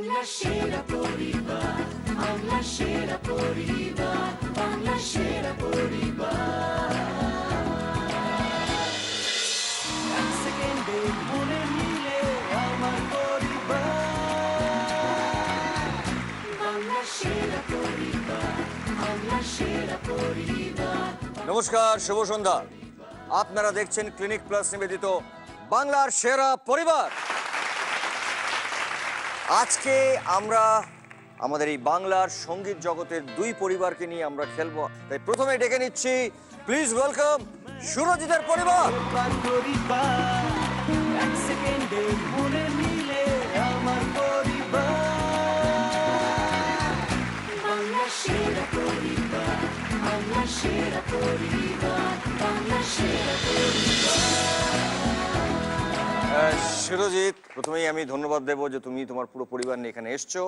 বাংলা সেরা পরিবার, বাংলা সেরা পরিবার, বাংলা সেরা পরিবার। এক সেকেন্ডে মনে মিলে আমার পরিবার, বাংলা সেরা পরিবার, বাংলা সেরা পরিবার। নমস্কার, শুভ সন্ধ্যা। আপনারা দেখছেন ক্লিনিক প্লাস নিবেদিত বাংলার সেরা পরিবার। আজকে আমরা আমাদের এই বাংলার সঙ্গীত জগতের দুই পরিবারকে নিয়ে আমরা খেলবো। তাই প্রথমে ডেকে নিচ্ছি, প্লিজ ওয়েলকাম সুরজিতের পরিবার। এক সেকেন্ডে মনে মিলে আমার পরিবার, বাংলা সেরা পরিবার, বাংলা সেরা পরিবার, বাংলা সেরা পরিবার। সুরজিৎ, প্রথমেই আমি ধন্যবাদ দেবো যে তুমি তোমার পুরো পরিবার নিয়ে এখানে এসছো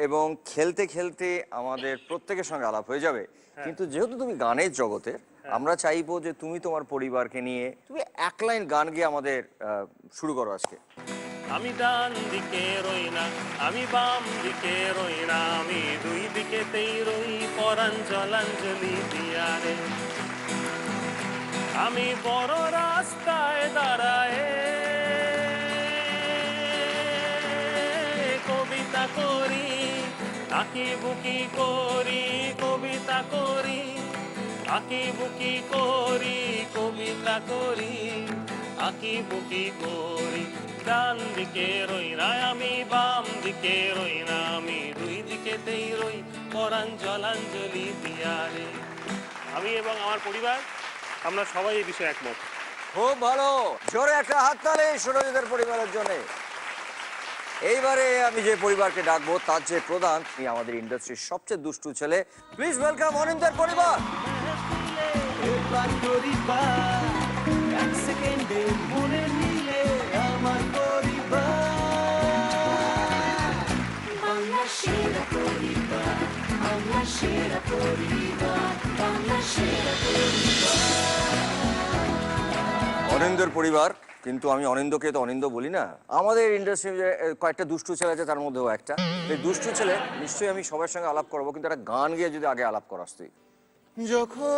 এবং খেলতে খেলতে আমাদের প্রত্যেকের সঙ্গে আলাপ হয়ে যাবে। কিন্তু যেহেতু তুমি গানের জগতে, আমরা চাইবো যে তুমি তোমার পরিবারকে নিয়ে তুমি এক লাইন গান গিয়ে আমাদের শুরু করো আজকে। আমি ডান দিকে রই না, আমি বাম দিকে রই না, আমি দুই দিকেতেই রই পরাণ জলাঞ্জলি দিয়ারে। আমি বড় রাস্তায় দাঁড়ায় কবিতা করি, আঁকি বুকি করি কবিতা করি, আঁকি বুকি করি কবিতা করি, আঁকি বুকি করি। ডান দিকে রই না, আমি বাম দিকে রই না, আমি দুই দিকেতেই রই পরাণ জলাঞ্জলি দিয়ারে। আমি এবং আমার পরিবার আমরা সবাই এই বিষয়ে একমত। খুব ভালো, জোরে একটা হাততালি সুরজিতের পরিবারের জন্য। এইবারে আমি যে পরিবারকে ডাকবো তার যে প্রধান, তিনি আমাদের ইন্ডাস্ট্রির সবচেয়ে দুষ্টু ছেলে। প্লিজ ওয়েলকাম অনিন্দের পরিবার। এক সেকেন্ডে মনে মিলে আমার পরিবার, বাংলা সেরা পরিবার, বাংলা সেরা পরিবার, বাংলা সেরা পরিবার। অনিন্দের পরিবার, কিন্তু আমি অনিন্দকে তো অনিন্দ বলি না। আমাদের ইন্ডাস্ট্রির যে কয়েকটা দুষ্টু ছেলে আছে তার মধ্যেও একটা। এই দুষ্টু ছেলে নিশ্চয়ই আমি সবার সঙ্গে আলাপ করবো, কিন্তু একটা গান গিয়ে যদি আগে আলাপ করাস তুই। যখন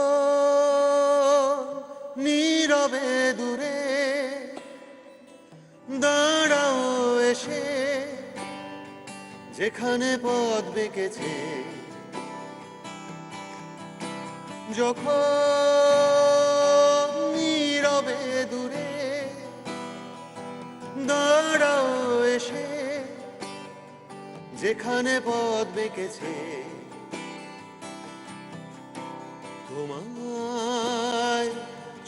নীরবে দূরে দাঁড়াও এসে, যেখানে পথ বেঁকেছে, যখন নীরবে দূরে দাঁড়াও এসে, যেখানে পথ বেঁকেছে, তোমায়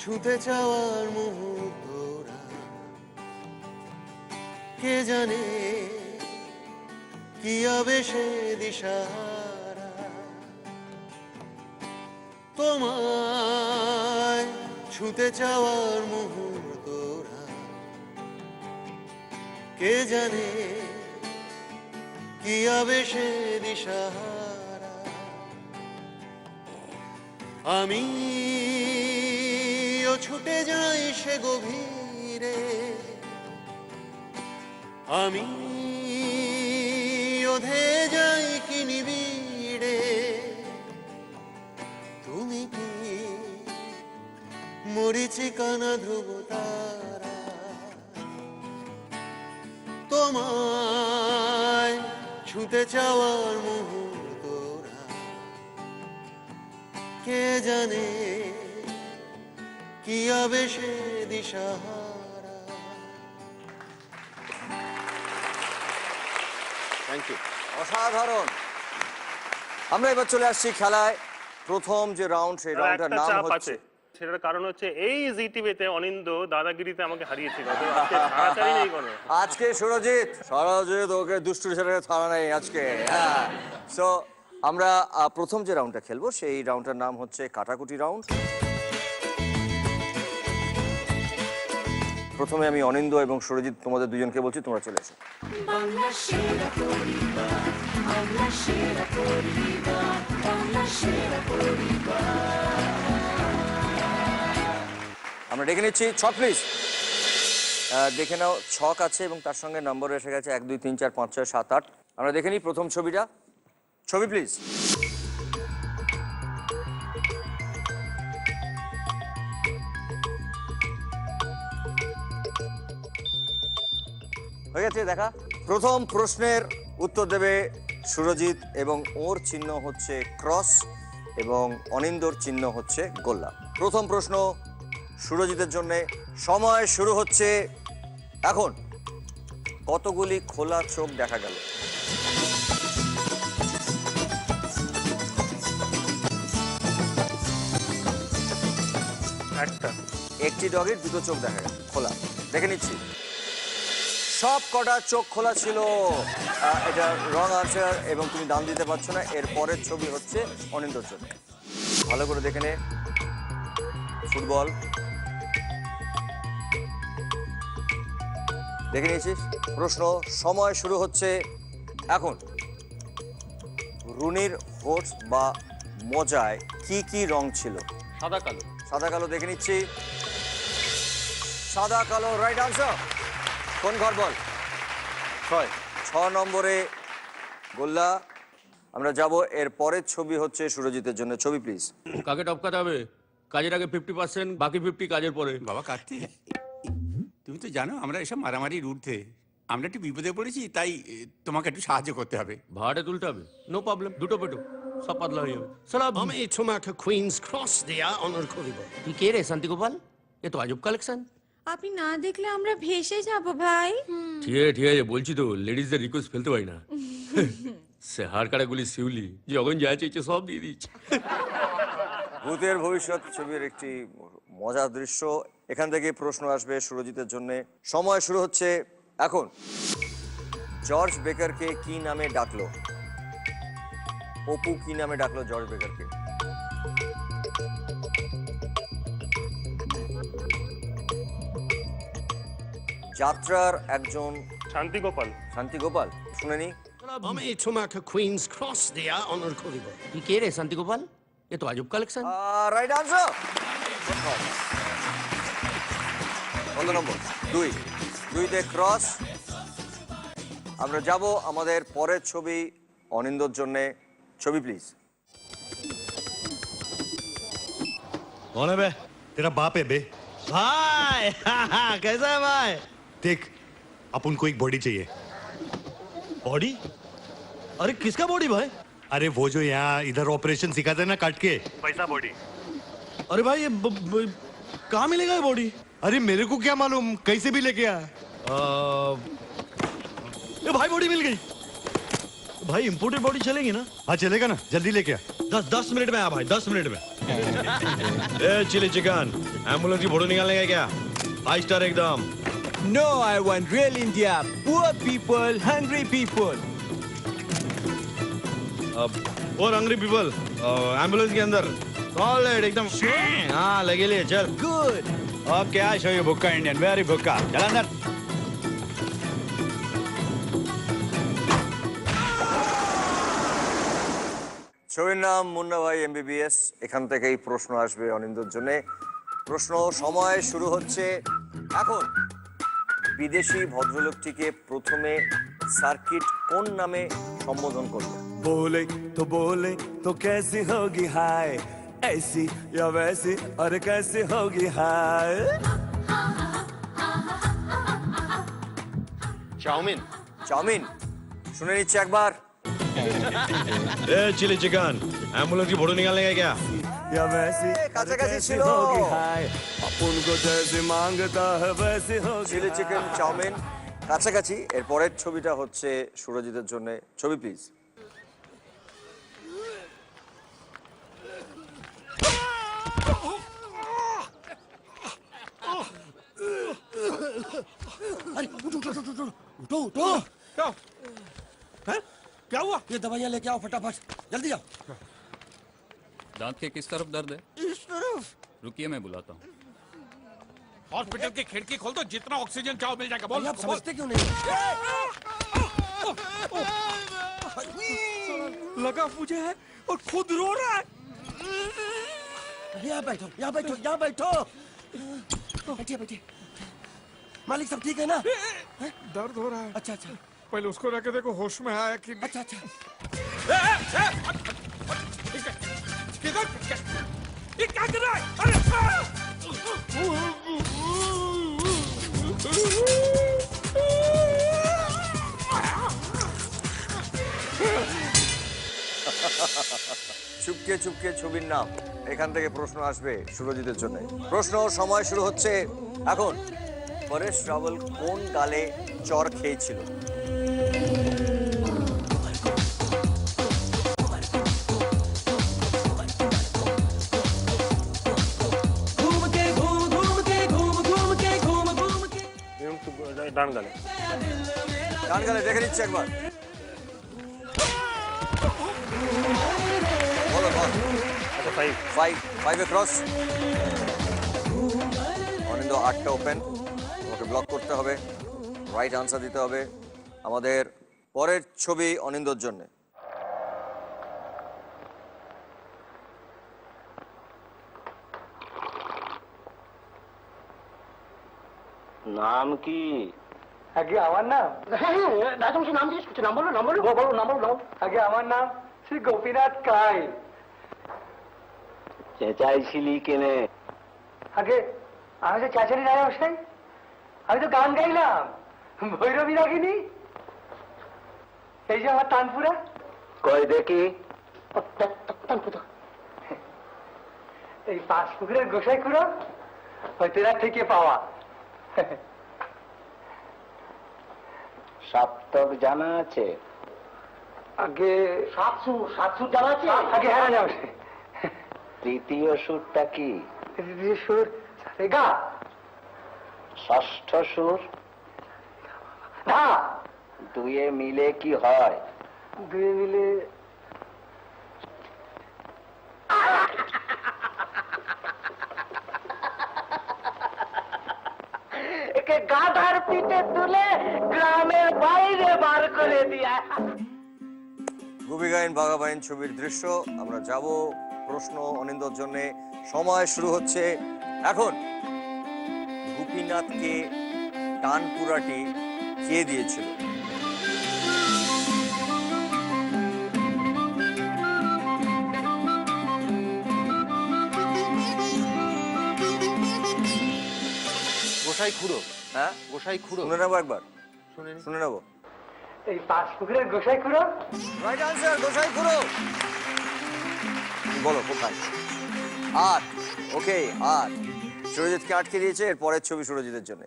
ছুঁতে চাওয়ার মুহূর্তরা কে জানে কি আবেশে দিশাহারা। তোমায় ছুঁতে চাওয়ার মুহূর্তরা কে জানে কি আবেশে দিশাহারা। আমি ছুটে যাই সে গভীরে, আমি ওধে যাই কি নিবিড়ে। তুমি কি মরিচিকা না ধ্রুব তারা, তোমায় ছুঁতে চাওয়ার মুহূর্তরা কে জানে কি আবেশে দিশাহারা। থ্যাংক ইউ, অসাধারণ। আমরা এবার চলে আসছি খেলায়। প্রথম যে রাউন্ড, সেই রাউন্ডের নাম হচ্ছে, সেটার কারণ হচ্ছে এই জি টিভিতে অনিন্দ দাদাগিরিতে আমাকে হারিয়েছিল। আজকে ছাড়াছাড়ি নেই কোনো। আজকে সুরজিৎ ওকে দুষ্টু ছেলে ছাড়া নেই আজকে। সো আমরা প্রথম যে রাউন্ডটা খেলবো সেই রাউন্ডটার নাম হচ্ছে কাটাকুটি রাউন্ড। প্রথমে আমি অনিন্দ এবং সুরজিৎ তোমাদের দুজনকে বলছি, তোমরা চলে এসো। বাংলা সেরা পরিবার, বাংলা সেরা পরিবার, বাংলা সেরা পরিবার। আমরা ডেকে নিচ্ছি ছট প্লিজ। দেখে নাও ছক আছে এবং তার সঙ্গে নম্বর এসে গেছে 1 2 3 4 5 6 7 8। আমরা দেখে নিই প্রথম ছবিটা। ছবি প্লিজ। হয়ে গেছে দেখা। প্রথম প্রশ্নের উত্তর দেবে সুরজিৎ এবং ওর চিহ্ন হচ্ছে ক্রস এবং অনিন্দর চিহ্ন হচ্ছে গোল্লা। প্রথম প্রশ্ন সুরজিতের জন্য, সময় শুরু হচ্ছে এখন। কতগুলি খোলা চোখ দেখা গেল? একটা। একটি ডগের দুটো চোখ দেখা গেল খোলা। দেখে নিচ্ছি। সব কটা চোখ খোলা ছিল। এটা রং আনসার এবং তুমি দাম দিতে পারছো না। এর পরের ছবি হচ্ছে অনিন্দর চোখ। ভালো করে দেখে নে। ফুটবল দেখে নিয়েছিস। প্রশ্ন, সময় শুরু হচ্ছে এখন। রুনির হোঁট বা মজায় কি কি রং ছিল? সাদা কালো। সাদা কালো। দেখে নিচ্ছি। সাদা কালো রাইট আনসার। কোন ঘর বল? 6 নম্বরে গোল্লা। আমরা যাব। এর পরের ছবি হচ্ছে সুরজিতের জন্য। ছবি প্লিজ। কাকে টপকাতে হবে? কাজের আগে 50%, বাকি 50 কাজের পরে। বাবা কার্তিক, তুমি তো জানো আমরা এসব মারামারির ঊর্ধ্বে। আমরা একটু বিপদে পড়েছি, তাই তোমাকে একটু সাহায্য করতে হবে। ভাড়াটা তুলতে হবে, নো প্রবলেম। দুটো পেটো সব পাতলা হয়ে যাবে। সালা আমি তোমাকে কুইন্স ক্রস দেয়া অনার করিব। তুই কে রে শান্তি গোপাল? এ তো আজব কালেকশন। আপনি না দেখলে আমরা ভেসে যাব ভাই। ঠিক আছে বলছি তো, লেডিসদের রিকোয়েস্ট ফেলতে পারি না। সে হাড় কাটাগুলি শিউলি যখন যা চাইছে সব দিয়ে দিচ্ছে। ভূতের ভবিষ্যৎ ছবির একটি মজার দৃশ্য। এখান থেকে প্রশ্ন আসবে সুরজিতের জন্য। সময় শুরু হচ্ছে এখন। জর্জ বেকারকে কি নামে ডাকলো? অপু কি নামে ডাকলো জর্জ বেকারকে? যাত্রার একজন শান্তি গোপাল। শান্তি গোপাল। শুনে নি। আমি তোমাকে কুইন্স ক্রস দেয়া অনার করিব। তুই কে রে শান্তি গোপাল? এ তো আজব কালেকশন। Right answer. কত নম্বর? 2। 2তে ক্রস। আমরা যাব আমাদের পরের ছবি অনিন্দর জন্য। ছবি প্লিজ। कौन है बे? तेरा बाप है बे। ভাই कैसा है भाई? देख, अपन को एक बॉडी चाहिए। बॉडी? अरे किसका बॉडी भाई? अरे वो जो यहाँ इधर ऑपरेशन सिखाते हैं ना काट के, पैसा बॉडी। अरे भाई ये कहाँ मिलेगा ये बॉडी? अरे मेरे को क्या मालूम, कैसे भी लेके आ। ये भाई बॉडी मिल गई। भाई इंपोर्टेड बॉडी चलेगी ना? हाँ चलेगा ना, जल्दी लेके आ। 10 मिनट में आ भाई, 10 मिनट में। ए चिली चिकन, एम्बुलेंस की फोटो निकालने का क्या? 5 स्टार एकदम। No, I want real India. Poor people, hungry people. और हंग्री पीपल एम्बुलेंस के अंदर सॉलिड एकदम। हाँ लगे लिए चल। Good. Okay I show you भुक्का इंडियन, वेरी भुक्का। चल अंदर। ছবির নাম মুন্না ভাই MBBS। এখান থেকেই প্রশ্ন আসবে অনিন্দর জন্য। প্রশ্ন, সময় শুরু হচ্ছে এখন। বিদেশি ভদ্রলোকটিকে প্রথমে সার্কিট কোন নামে সম্বোধন করলো? बोले तो कैसी होगी हाय, ऐसी या वैसी, और कैसी होगी हाय। চাউমিন। চাউমিন। শুনে নিচ্ছে একবার। ए चिली चिकन, एम्बुलेंस की फोटो निकालने का क्या? या वैसी, কাছাকাছি ছিল। होगी हाय, अपन को जैसी मांगता है वैसी होगी। চিলি চিকেন, চাউমিন, কাছাকাছি। এর পরের ছবিটা হচ্ছে সুরজিতের জন্য। ছবি প্লিজ। उठो उठो। क्या? हैं? क्या हुआ? ये दवाइयाँ लेके आओ फटाफट, जल्दी आओ। दांत के किस तरफ दर्द है? इस तरफ। रुकिए मैं बुलाता हूँ। हॉस्पिटल की खिड़की खोल दो, जितना ऑक्सीजन चाहो मिल जाएगा। बोल आप समझते क्यों नहीं? लगा मुझे है और खुद रो रहा है। यहाँ बैठो, यहाँ बैठो, यहाँ बैठो। बैठिए बैठिए। मालिक सब ठीक है ना? दर्द हो रहा है। अच्छा अच्छा पहले उसको रख के देखो होश में आया कि नहीं। अच्छा अच्छा किधर ये क्या कर रहा है? अरे চুপকে চুপকে ছবির নাম, এখান থেকে প্রশ্ন আসবে সুরজিতের জন্য। প্রশ্ন সময় শুরু হচ্ছে এখন। পরেশ রাওয়াল কোন গালে চর খেয়েছিল? ডান গালে। ডান গালে, দেখে নিচ্ছে একবার। বলো বল। আচ্ছা 5 5 ক্রস। অনিন্দ 8টা ওপেন, তোমাকে ব্লক করতে হবে, রাইট আনসার দিতে হবে। আমাদের পরের ছবি অনিন্দর জন্য। নাম কি? আগে আমার নাম, হ্যাঁ রাজবংশী নাম জিজ্ঞেস করছে, নাম বলো বলো। আগে আমার নাম শ্রী গোপীনাথ কাই। চেঁচাইছিলি কেনে? আগে আমি তো চাচারি রাজামশাই, আমি তো গান গাইলাম, ভৈরবী রাগিনী। এই যে আমার তানপুরা। কই দেখি। তানপুরা এই 5 পুকুরের গোসাই খুঁড়ো, ওই তেরা থেকে পাওয়া। সপ্তক জানা আছে? আগে সাতসুর জানা আছে? আগে হ্যাঁ রাজামশাই। তৃতীয় সুরটা কি? তৃতীয় সুর গা। ষষ্ঠ সুর? ধা। দুয়ে মিলে কি হয়? দুয়ে মিলে একে গাধার পিঠে তুলে গ্রামের বাইরে বার করে দিয়া। গুপি গাইন বাঘা বাইন ছবির দৃশ্য। আমরা যাব প্রশ্ন অনিন্দর জন্য। সময় শুরু হচ্ছে এখন। গোপীনাথকে টানপুরাটি কে দিয়েছিল? গোসাই খুঁড়ো। হ্যাঁ, গোসাই খুঁড়ো। শুনে নেবো একবার, শুনে নেবো। এই 5 পুকুরের গোসাই খুঁড়ো। রাইট আনসার, গোসাই খুঁড়ো। বলো কোথায়? 8। ওকে 8। সুরজিৎকে আটকে দিয়েছে। এর পরের ছবি সুরজিতের জন্য।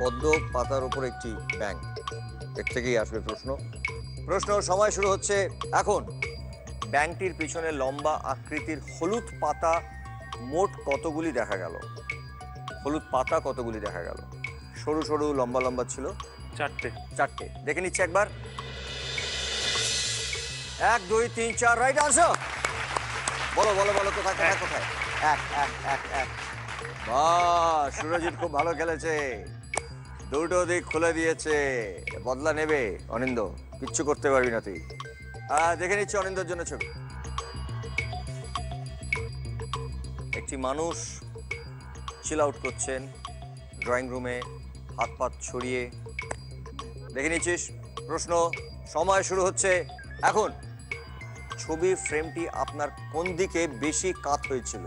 পদ্ম পাতার উপর একটি ব্যাঙ, এর থেকেই আসবে প্রশ্ন। সময় শুরু হচ্ছে এখন। ব্যাঙটির পিছনে লম্বা আকৃতির হলুদ পাতা মোট কতগুলি দেখা গেল? হলুদ পাতা কতগুলি দেখা গেল? সরু সরু লম্বা লম্বা ছিল 4টে। দেখে নিচ্ছে একবার। 1 2 3 4 রাইট আনসার। বলো বলো বলো কোথায় কোথায় কোথায়? 1 বাহ, সুরজিৎ খুব ভালো খেলেছে, দুটো দিক খুলে দিয়েছে। বদলা নেবে অনিন্দ, কিচ্ছু করতে পারবি না তুই। দেখে নিচ্ছে অনিন্দর জন্য ছবি। একটি মানুষ চিল আউট করছেন ড্রয়িং রুমে, হাত পাত ছড়িয়ে। দেখে নিচ্ছিস প্রশ্ন। সময় শুরু হচ্ছে এখন। ছবি ফ্রেমটি আপনার কোন দিকে বেশি কাত হয়েছিল?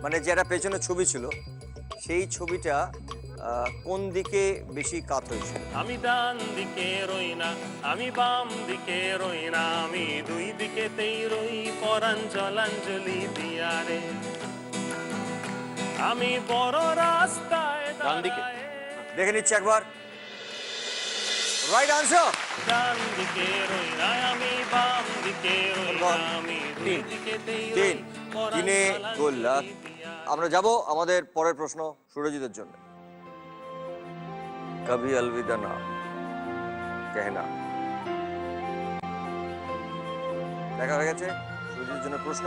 মানে যেটা পেছনে ছবি ছিল সেই ছবিটা কোন দিকে বেশি কাত হয়েছিল? আমি ডান দিকে রই না, আমি বাম দিকে রই না, আমি দুই দিকেতেই রই পরাণ জলাঞ্জলি দিয়ারে। আমি বড় রাস্তায় ডান দিকে। দেখে নিচ্ছে একবার। Right answer. ডান দিকে রই না, আমি বাম দিকে রই না, আমি দুই দিকেতেই রই পরাণ তিনে গোল। জলাঞ্জলি দিয়ারে। আমরা যাব আমাদের পরের প্রশ্ন সুরজিতের জন্য। কবি अलविदा না कहना। দেখা হয়ে গেছে সুরজিতের জন্য প্রশ্ন।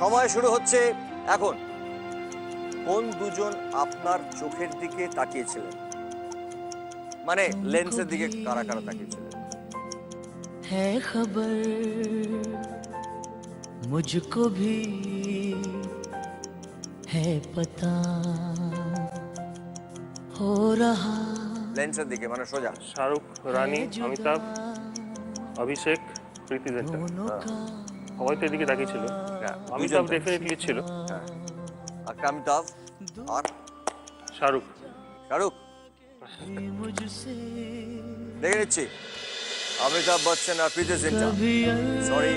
সময় শুরু হচ্ছে এখন। কোন দুজন আপনার চোখের দিকে তাকিয়েছিলেন? মানে লেন্সের দিকে কারা কারা তাকিয়েছিলেন? है खबर मुझको भी है पता हो रहा। লেন্সের দিকে মানে সোজা। শাহরুখ, রানী, অমিতাভ, অভিষেক, প্রীতি জিন্টা। সবাই তো এদিকে তাকিয়েছিল। অমিতাভ ডেফিনেটলি ছিল। আর অমিতাভ আর শাহরুখ। শাহরুখ দেখে নিচ্ছি অমিতাভ বচ্চন আর Preity Zinta. Sorry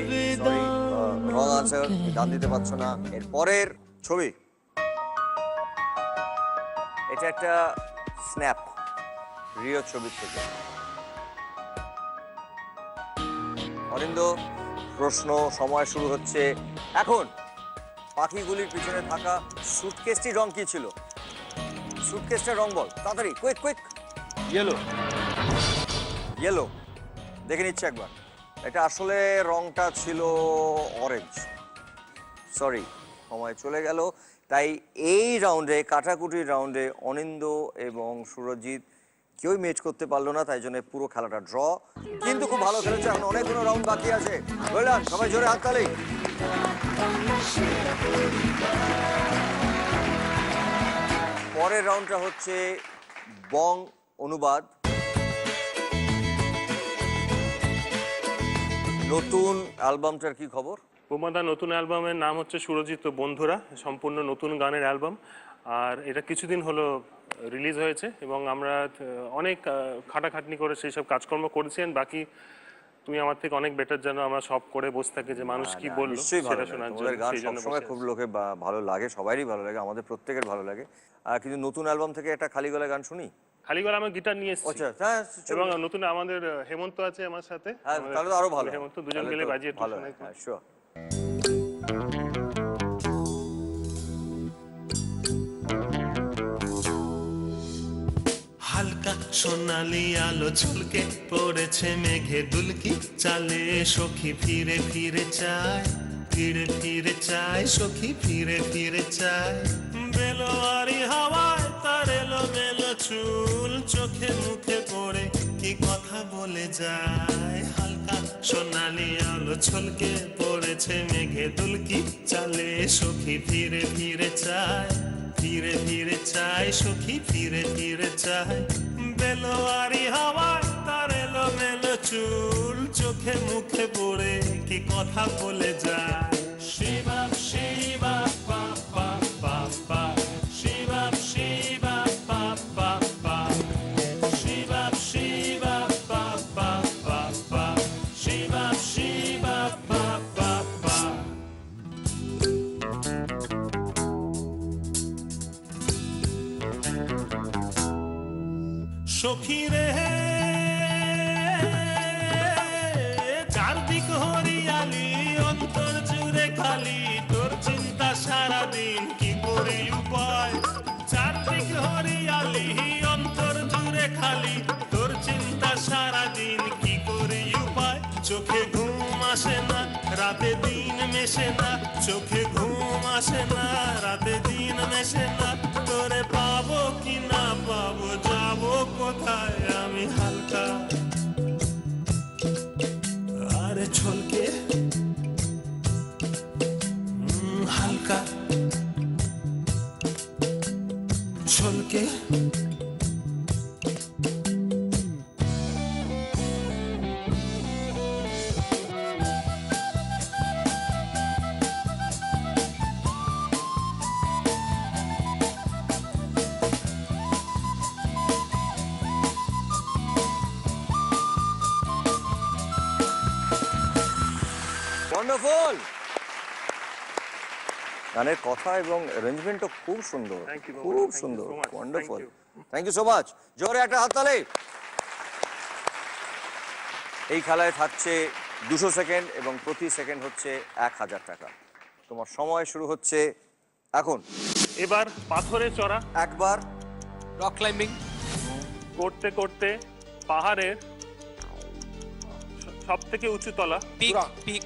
wrong answer, গান দিতে পারছো না। এর পরের ছবি, এটা একটা স্ন্যাপ রিও ছবি থেকে। অরিন্দ, প্রশ্ন সময় শুরু হচ্ছে এখন। পাখিগুলির পিছনে থাকা সুটকেসটি রং কি ছিল? সুটকেসটার রং বল তাড়াতাড়ি, কুইক কুইক। ইয়েলো। ইয়েলো, দেখে নিচ্ছি একবার। এটা আসলে রংটা ছিল অরেঞ্জ। সরি, সময় চলে গেল। তাই এই রাউন্ডে, কাটাকুটির রাউন্ডে অনিন্দ এবং সুরজিৎ কেউই ম্যাচ করতে পারলো না, তাই জন্য পুরো খেলাটা ড্র। কিন্তু খুব ভালো খেলেছে, এখন অনেকগুলো রাউন্ড বাকি আছে। বুঝলেন? সবাই জোরে হাততালি। পরের রাউন্ডটা হচ্ছে বং অনুবাদ। নতুন অ্যালবামটার কি খবর? বোমাদার নতুন অ্যালবামের নাম হচ্ছে সুরজিৎ ও বন্ধুরা, সম্পূর্ণ নতুন গানের অ্যালবাম। আর এটা কিছুদিন হলো রিলিজ হয়েছে এবং আমরা অনেক খাটাখাটনি করে সেই সব কাজকর্ম করেছেন। বাকি তুমি আমার থেকে অনেক বেটার জানো, আমরা সব করে বসে থাকি যে মানুষ কি বললো সেটা শোনার জন্য। গান সবসময় খুব লোকে ভালো লাগে, সবারই ভালো লাগে, আমাদের প্রত্যেকের ভালো লাগে। কিন্তু নতুন অ্যালবাম থেকে একটা খালি গলা গান শুনি। খালি গলা আমার গিটার নিয়ে এসেছি। আচ্ছা, হ্যাঁ, এবং নতুন আমাদের হেমন্ত আছে আমার সাথে। তাহলে তো আরো ভালো। হেমন্ত দুজন মিলে বাজিয়ে একটু শোনাই। হ্যাঁ, শিওর। হালকা সোনালি আলো ঝুলকে পড়েছে মেঘে দুলকি চালে, সখী ফিরে ফিরে চায়, ফিরে ফিরে চায়, সখী ফিরে ফিরে চায়। বেলোয়ারি হাওয়ায় তার এলো মেলো চুল, চোখে মুখে পড়ে কি কথা বলে যায়। হালকা সোনালি আলো ঝুলকে পড়েছে মেঘে দুলকি চালে, সখী ফিরে ফিরে চায়, ফিরে ফিরে চায়, সখী ফিরে ফিরে চায়। বেলোয়ারি হাওয়ায় তার এলো মেলো চুল, চোখে মুখে পড়ে কি কথা বলে যায়। শিবা শিবা পা পা পা পা, শিবা শিবা পা পা পা, শিবা শিবা পা পা পা পা, শিবা শিবা পা পা পা। সখী রে চারদিক হরিয়ালি, অন্তর জুড়ে খালি তোর চিন্তা সারাদিন, কি করে উপায়। চারদিক হরিয়ালি, অন্তর জুড়ে খালি তোর চিন্তা সারাদিন, কি করে উপায়। চোখে ঘুম আসে না, রাতে দিন মেশে না, চোখে ঘুম আসে না, রাতে দিন মেশে না। তোরে পাবো কি না পাবো, যাবো কোথায় আমি হালকা। আরে ছলকে হালকা ছলকে। ওয়ান্ডারফুল। গানের কথা এবং অ্যারেঞ্জমেন্টও খুব সুন্দর, খুব সুন্দর, wonderful. Thank you so much. জোরে একটা হাততালি। এই খেলায় থাকছে 200 সেকেন্ড এবং প্রতি সেকেন্ড হচ্ছে 1000 টাকা। তোমার সময় শুরু হচ্ছে এখন। এবার পাথরে চড়া, একবার রক ক্লাইম্বিং করতে করতে পাহাড়ের সব থেকে উঁচু তলা, পিক পিক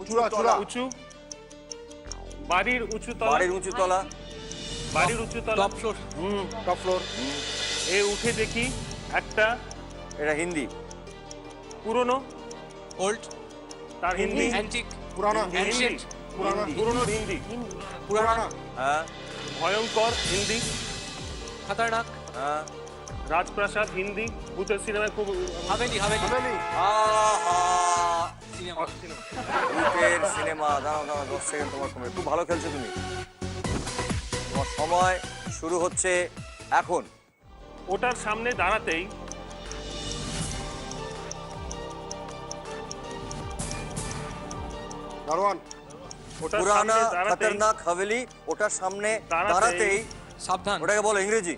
উঁচু, বাড়ির উঁচু তলা, বাড়ির উঁচু তলা, বাড়ির উঁচু তলা, টপ ফ্লোর, টপ ফ্লোর। এ উঠে দেখি একটা, এটা হিন্দি, পুরনো, ওল্ড, তার হিন্দি, অ্যান্টিক, পুরানো, এনশিয়েন্ট, পুরানো হিন্দি, পুরানো। হ্যাঁ ভয়ঙ্কর হিন্দি, खतरनाक, হ্যাঁ রাজপ্রাসাদ হিন্দি, ভূতের সিনেমায় খুব हवेली हवेली আহা सिनेमा ভূতের সিনেমা। দাঁড়াও দাঁড়াও 10 সেকেন্ড তোমার সময়, খুব ভালো খেলছো তুমি। তোমার সময় শুরু হচ্ছে এখন। ওটার সামনে দাঁড়াতেই দারোয়ান, ওটার পুরানা সামনে দাঁড়াতেই খতরনাক হাভেলি, ওটার সামনে দাঁড়াতেই- দাঁড়াতেই सावधान, ওটাকে বলো ইংরেজি।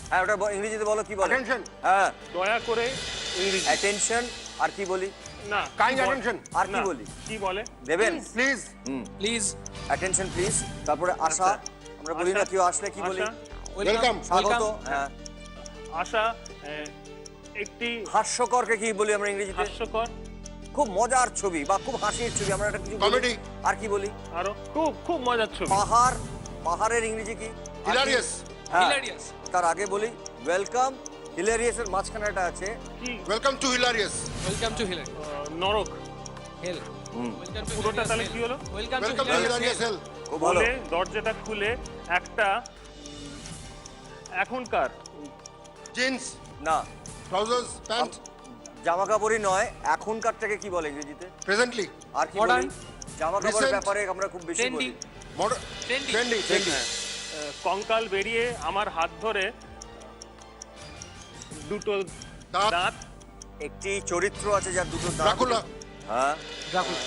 হ্যাঁ ওটা ইংরেজিতে বলো, কি বলে? Attention. হ্যাঁ দয়া করে ইংরেজি অ্যাটেনশন। আর কি বলি? না কাইন্ড কি বল- অ্যাটেনশন, আর কি না, বলি? কি বলে? দেবেন? Please. Hmm please, attention please. তারপরে আশা, আমরা বলি না আশা, কেউ আসলে কি বলি? আশা, ওয়েলকাম। স্বাগত। হ্যাঁ আশা একটি হাস্যকরকে কি বলি আমরা ইংরেজিতে? হাস্যকর, খুব মজার ছবি বা খুব হাসির ছবি, আমরা একটা কিছু বলি। Comedy. আর কি বলি? আরো খুব খুব মজার ছবি। পাহাড়, পাহাড়ের ইংরেজি কি? হিলারিয়াস। হ্যাঁ, हिलेरियस, তার আগে বলি ওয়েলকাম। হিলেরিয়াসের মাঝখানে একটা আছে কি welcome to hilarious. Welcome to hilarious, নরক। हेल, হুম वेलकम टू পুরোটা তাহলে কি হলো? Welcome to welcome to hilarious hell. খুব ভালো। খুলে দরজাটা খুলে একটা এখনকার জিন্স, না ট্রাউজার্স, প্যান্ট। জামা কাপড়ই নয়, এখনকারটাকে কি বলে ইংরেজিতে? প্রেজেন্টলি। আর কি Modern. বলি? জামা কাপড়ের Recent. ব্যাপারে আমরা খুব বেশি ट्रेंडी, বলি। মডার্ন। Trendy, trendy, trendy. কঙ্কাল বেরিয়ে আমার হাত ধরে দুটো দাঁত। দাঁত, একটি চরিত্র আছে যার দুটো দাঁত। ড্রাকুলা। হ্যাঁ ड्राकुला,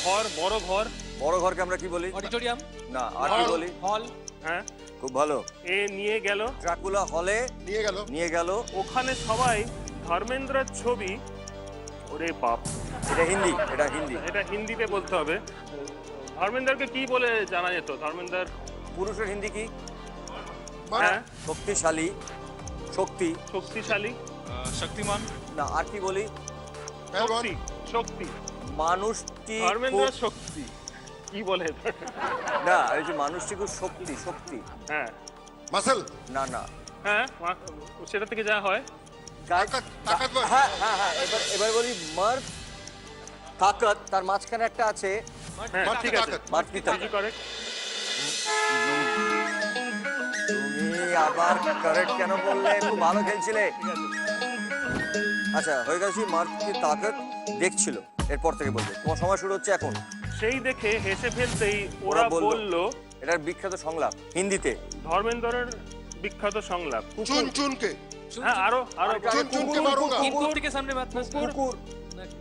ঘর, বড় ঘর। বড় ঘরকে আমরা কি বলি? ऑडिटोरियम, না আর কি Hall. বলি? हॉल, হ্যাঁ, খুব ভালো। এ নিয়ে গেল। ড্রাকুলা হলে নিয়ে গেল। নিয়ে গেল। ওখানে সবাই ধর্মেন্দ্রের ছবি। ওরে বাপ, এটা হিন্দি, এটা হিন্দি। এটা হিন্দিতে বলতে হবে। ধর্মেন্দ্রকে কি বলে জানা যেত? ধর্মেন্দ্র, পুরুষের হিন্দি কি? হ্যাঁ, শক্তিশালী, শক্তি। শক্তিশালী, शक्तिमान, না আর কি বলি? পেহলওয়ান। শক্তি, শক্তি। মানুষটি ধর্মেন্দ্র খুব- শক্তি কি বলে? না এই যে মানুষটি খুব শক্তি, শক্তি। হ্যাঁ মাসল। না না হ্যাঁ, সেটা থেকে যা হয়। তাকাত, তাকাতওয়ার। হ্যাঁ হ্যাঁ হ্যাঁ, এবার এবার বলি মার্দ তাকত, তার মাঝখানে একটা আছে হ্যাঁ মার্দ ঠিক কি আছে, তাকত? মার্দি তাকত। কারেক্ট। তুমি আবার কারেক্ট কেন বললে? খুব ভালো খেলছিলে। আচ্ছা হয়ে গেছি। মার্দি তাকত দেখছিল, এরপর থেকে বলবে। তোমার সময় শুরু হচ্ছে এখন। সেই দেখে হেসে ফেলতেই ওরা ওরা বলল- বলল, এটার বিখ্যাত সংলাপ হিন্দিতে। ধর্মেন্দ্রের বিখ্যাত সংলাপ। চুন চুনকে। হ্যাঁ আরো আরো চুন চুনকে মারুঙ্গা। तीन कुत्ते के सामने मत কুকুর।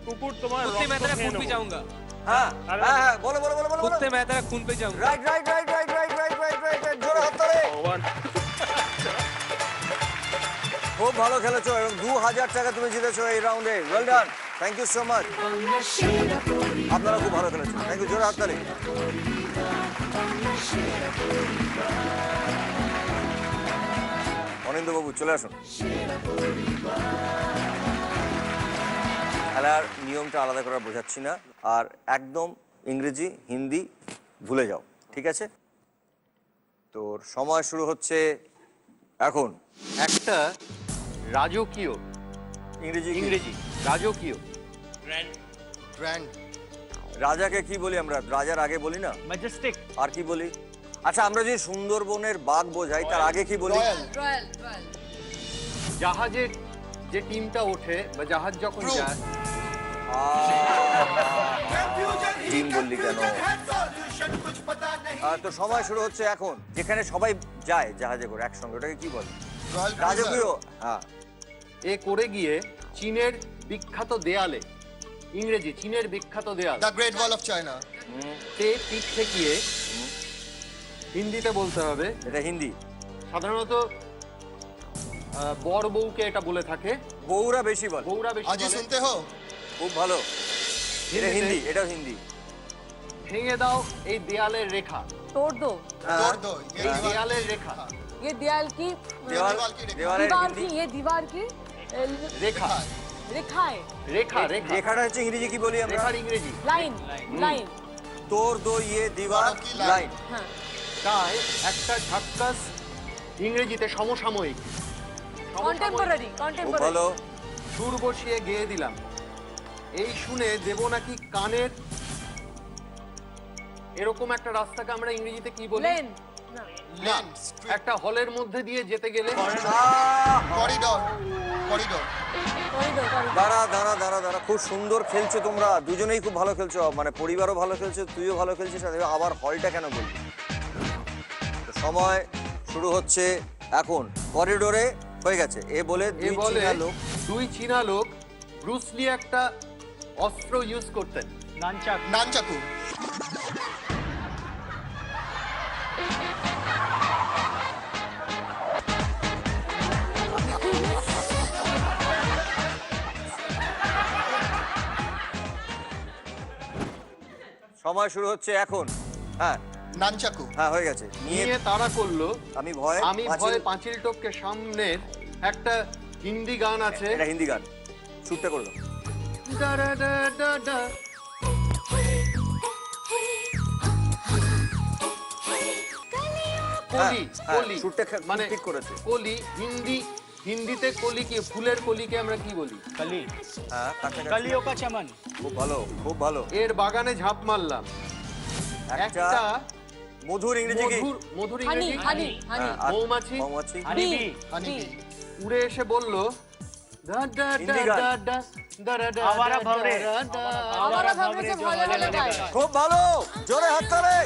কুকুর তোমার कुत्ते मैं রক্ত तेरा খেয়ে खून पे নেবো। जाऊंगा, হ্যাঁ আরে হ্যাঁ হ্যাঁ, বলো বলো বলো বলো। कुत्ते मैं तेरा खून पे जाऊंगा, right right right right right right right right right, জোরে হাত তালি। ভগবান। খুব ভালো খেলেছো এবং 2000 টাকা তুমি জিতেছো এই রাউন্ডে। Well done, thank you so much. আপনারা খুব ভালো খেলেছো, থ্যাংক ইউ, জোরে হাততালি। অনিন্দ্যবাবু চলে আসুন। খেলার নিয়মটা আলাদা করে বোঝাচ্ছি না, আর একদম ইংরেজি হিন্দি ভুলে যাও, ঠিক আছে? তোর সময় শুরু হচ্ছে এখন। একটা রাজকীয়, ইংরেজি কি? ইংরেজি রাজকীয়, গ্র্যান্ড। রাজাকে কি বলি আমরা? রাজার আগে বলি না? ম্যাজেস্টিক, আর কি বলি? আচ্ছা আমরা যে সুন্দরবনের বাঘ বোঝাই তার আগে কি বলি? রয়্যাল। জাহাজের যে টিমটা ওঠে বা জাহাজ যখন যায়, টিম বললি কেন? তো সময় শুরু হচ্ছে এখন। যেখানে সবাই যায় জাহাজে করে একসঙ্গে, ওটাকে কি বলে? রাজকীয়। হ্যাঁ এ করে গিয়ে চীনের বিখ্যাত দেয়ালে, ইংরেজি চীনের বিখ্যাত দেয়াল, the great wall of China. তে পিঠ ঠেকিয়ে, হিন্দিতে বলতে হবে। এটা হিন্দি। সাধারণত বর বউকে এটা বলে থাকে, বউরা বেশি বলে। বউরা বেশি আজি বলে। শুনতে হো। খুব ভালো। এটা হিন্দিতে হিন্দি, এটাও হিন্দি। ভেঙে দাও এই দেয়ালের রেখা, तोड़ दो, তোর দো। এই দেয়ালের রেখা, ये दीवार की, দেওয়ালের दीवार হিন্দি। की, ये दीवार की রেখা, रेखाएं, রেখা, রেখা, রেখাটা হচ্ছে ইংরেজি কি বলি আমরা? রেখার ইংরেজি। लाइन, लाइन, তোর দো ইয়ে দিবার লাইন। हाँ, তাই একটা ঝাক্কাস ইংরেজিতে সমসাময়িক, कंटेम्पोररी, খুব कंटेम्पोररी, ভালো। সুর বসিয়ে গেয়ে দিলাম। এই শুনে দেব নাকি কানের, এরকম একটা রাস্তাকে আমরা ইংরেজিতে কি বলি? लेन, না, একটা হলের মধ্যে দিয়ে যেতে গেলে করিডোর করিডোর দাঁড়া দাঁড়া দাঁড়া দাঁড়া, খুব সুন্দর খেলছো তোমরা দুজনেই, খুব ভালো খেলছো, মানে পরিবারও ভালো খেলছো, তুইও ভালো খেলছিস, আর আবার হলটা কেন বললি? তো সময় শুরু হচ্ছে এখন। করিডোরে হয়ে গেছে, এ বলে এ দুই বলে চীনা লোক। দুই চীনা লোক ব্রুসলি একটা অস্ত্র ইউজ করতেন, নানচাকু সময় শুরু হচ্ছে এখন। হ্যাঁ নানচাকু হ্যাঁ হয়ে গেছে। নিয়ে তারা করলো আমি ভয় ভয়ে পাঁচিল টপকে সামনের একটা হিন্দি গান আছে, এটা হিন্দি গান, শুটটা করে দাও। ডা ডা ডা ডা ডা। কলি কলি শুটটা মানে ঠিক করেছে। কলি হিন্দিতে কলি কি, ফুলের কলিকে আমরা কি বলি? কলি। হ্যাঁ कलियों का चमन খুব ভালো খুব ভালো। এর বাগানে ঝাঁপ মারলাম, একটা মধুর ইংরেজি কি? মধুর হানি ইংরেজি হানি হানি মৌমাছি মৌমাছি বি উড়ে এসে বলল ডা ডা ডা হিন্দি গান। ডা ডা ডা ডা ডা आवारा भंवरे। আমরা ভাবরে যে ভালো ভালো গায়। খুব ভালো, জোরে হাততালি।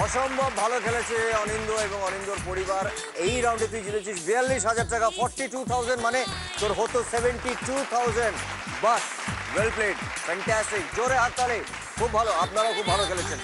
অসম্ভব ভালো খেলেছে অনিন্দ এবং অনিন্দর পরিবার। এই রাউন্ডে তুই জিতেছিস 42,000 টাকা, 42,000, মানে তোর হতো 72,000। বাহ, ওয়েল প্লেড, ফ্যান্টাস্টিক, জোরে হাততালি। খুব ভালো, আপনারাও খুব ভালো খেলেছেন।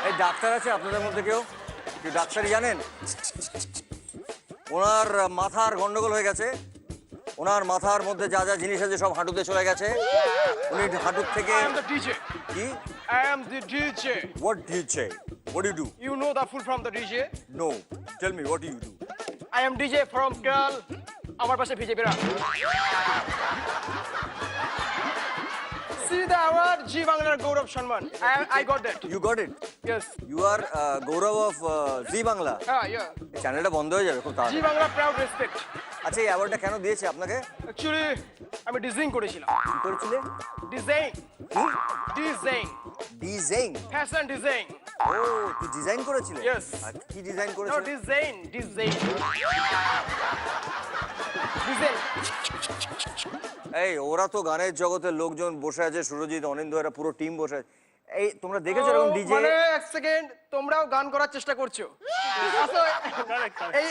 এই ডাক্তার আছে আপনাদের মধ্যে কেউ? কি ডাক্তারই জানেন? ওনার মাথার গন্ডগোল হয়ে গেছে, ওনার মাথার মধ্যে যা যা জিনিস আছে সব হাঁটুতে চলে গেছে। উনি হাঁটুর থেকে কি? I am the DJ. What DJ? What do you do? You know the full from the DJ? No. Tell me, what do you do? I am DJ from Girl. আমার পাশে ভিজে Bera. See the award, G Banglar Gaurav Sharman. I got that. You got it? Yes. You are Gaurav of Zee Bangla. Yeah. এই চ্যানেলটা বন্ধ হয়ে যাবে খুব G তাড়াতাড়ি। Bangla proud respect. আচ্ছা, এই অ্যাওয়ার্ডটা কেন দিয়েছে আপনাকে? Actually, আমি ডিজাইন করেছিলাম। কি করেছিলেন? Design. Design. Design? Fashion design. ও, তুই ডিজাইন করেছিলি? Yes. আর কি ডিজাইন No, করেছিলি? ডিজাইন। ডিজাইন। এই ওরা তো গানের জগতের লোকজন বসে আছে, সুরজিৎ, অনিন্দ, এরা পুরো টিম বসে আছে। এই তোমরা দেখেছো এরকম ডিজে? মানে এক সেকেন্ড, তোমরাও গান করার চেষ্টা করছো। আসো,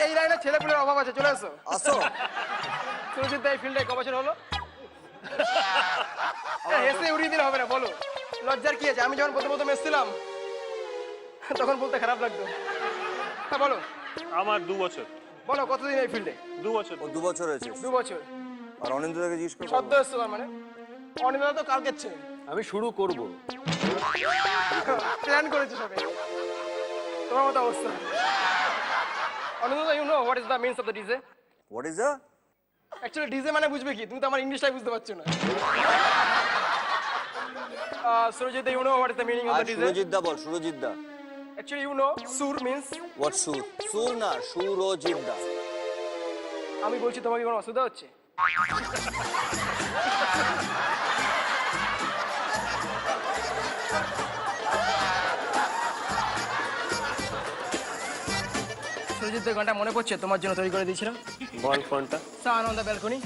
এই লাইনে ছেলেপুলের অভাব আছে, চলে আসো। আসো। সুরজিৎ দা এই ফিল্ডে ক বছর হলো? হেসে উড়িয়ে দিলে হবে না, বলো লজ্জার কি আছে? আমি যখন প্রথম এসেছিলাম তখন বলতে খারাপ লাগতো। হ্যাঁ বলো। আমার 2 বছর। বলো কতদিন এই ফিল্ডে? 2 বছর। ও 2 বছর হয়েছে। 2 বছর। আর অনিন্দ দাকে জিজ্ঞেস করো। সদ্য এসছো তার মানে? অনিন্দ তো কালকে ছেলে। আমি শুরু করব। প্ল্যান করেছে সবে। তোমার মতো অবস্থা। অনিন্দ, you know what is the means of the DJ? What is the? Actually DJ মানে বুঝবে কি? তুমি তো আমার ইংলিশটাই বুঝতে পারছো না। Surajit, you know what is the meaning of the DJ? Surajit the ball, Surajit the. Actually you know sur means What সুর? সুর না, সুরজিৎ দা। আমি বলছি তোমাকে কোনো অসুবিধা হচ্ছে? সুরজিৎ যুদ্ধের গানটা মনে পড়ছে তোমার জন্য তৈরি করে দিয়েছিলাম? বল কোনটা? Sun on the balcony.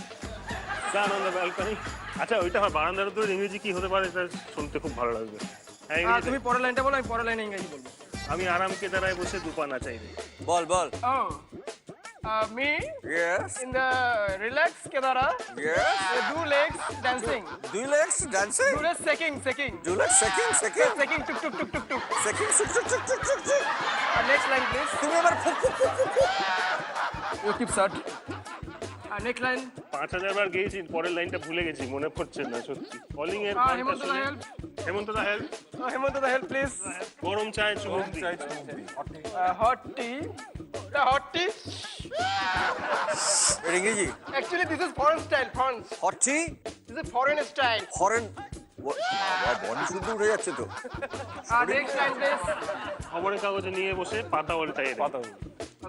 Sun on the balcony. আচ্ছা ওইটা আমার বারান্দার উপরে ইংরেজি কি হতে পারে এটা শুনতে খুব ভালো লাগবে। হ্যাঁ ইংরেজি। তুমি পরের লাইনটা বলো, আমি পরের লাইনে ইংরেজি বলবো। আমি আরাম কে দাঁড়ায় বসে দুপানা চাই রে। বল বল। Me Yes. in the relax kedara. Yes. Do legs dancing. Do legs dancing? Do legs shaking. Do legs shaking. Shaking tuk tuk tuk tuk tuk. Shaking tuk. Next line please. তুমি এবার ফুক ফুক ফুক ফুক ফুক। You keep short. Next line. 5000 বার গেয়েছি, পরের লাইনটা ভুলে গেছি, মনে পড়ছে না সত্যি। কলিং এর গানটা হেমন্ত দা শুনে- help. হেমন্ত দা help. Hemant the help please. গরম চায় চুমুক দি। Hot tea. The hot tea. এটা ইংরেজি। Actually this is foreign style. Foreign. Hot tea? This is foreign style. Foreign. বাবা বডি শুদ্ধ উঠে যাচ্ছে তো। Next line please. খবরের কাগজে নিয়ে বসে পাতা উল্টাই রে।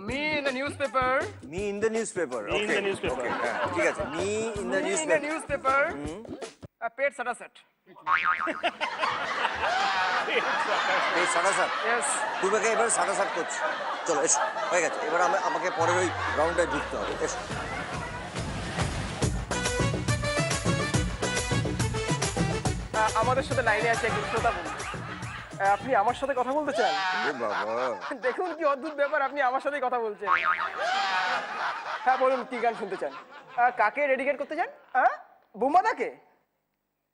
Me in the newspaper. Me in the newspaper. Me in Okay. the newspaper. Okay, হ্যাঁ, ঠিক আছে। Me in the Me in the newspaper. newspaper. Paid satasat. এই সাড়াসাট। Yes. তুই আমাকে এবার সাড়াসাট করছিস। চলো এসো, হয়ে গেছে। এবার আমাকে পরের ওই রাউন্ডে ঢুকতে হবে। এসো। আমাদের সাথে লাইনে আছে একজন শ্রোতা বন্ধু। আপনি আমার সাথে কথা বলতে চান? এ বাবা। দেখুন কি অদ্ভুত ব্যাপার, আপনি আমার সাথেই কথা বলছেন। হ্যাঁ বলুন, কি গান শুনতে চান? কাকে ডেডিকেট করতে চান? বুম্বাদাকে?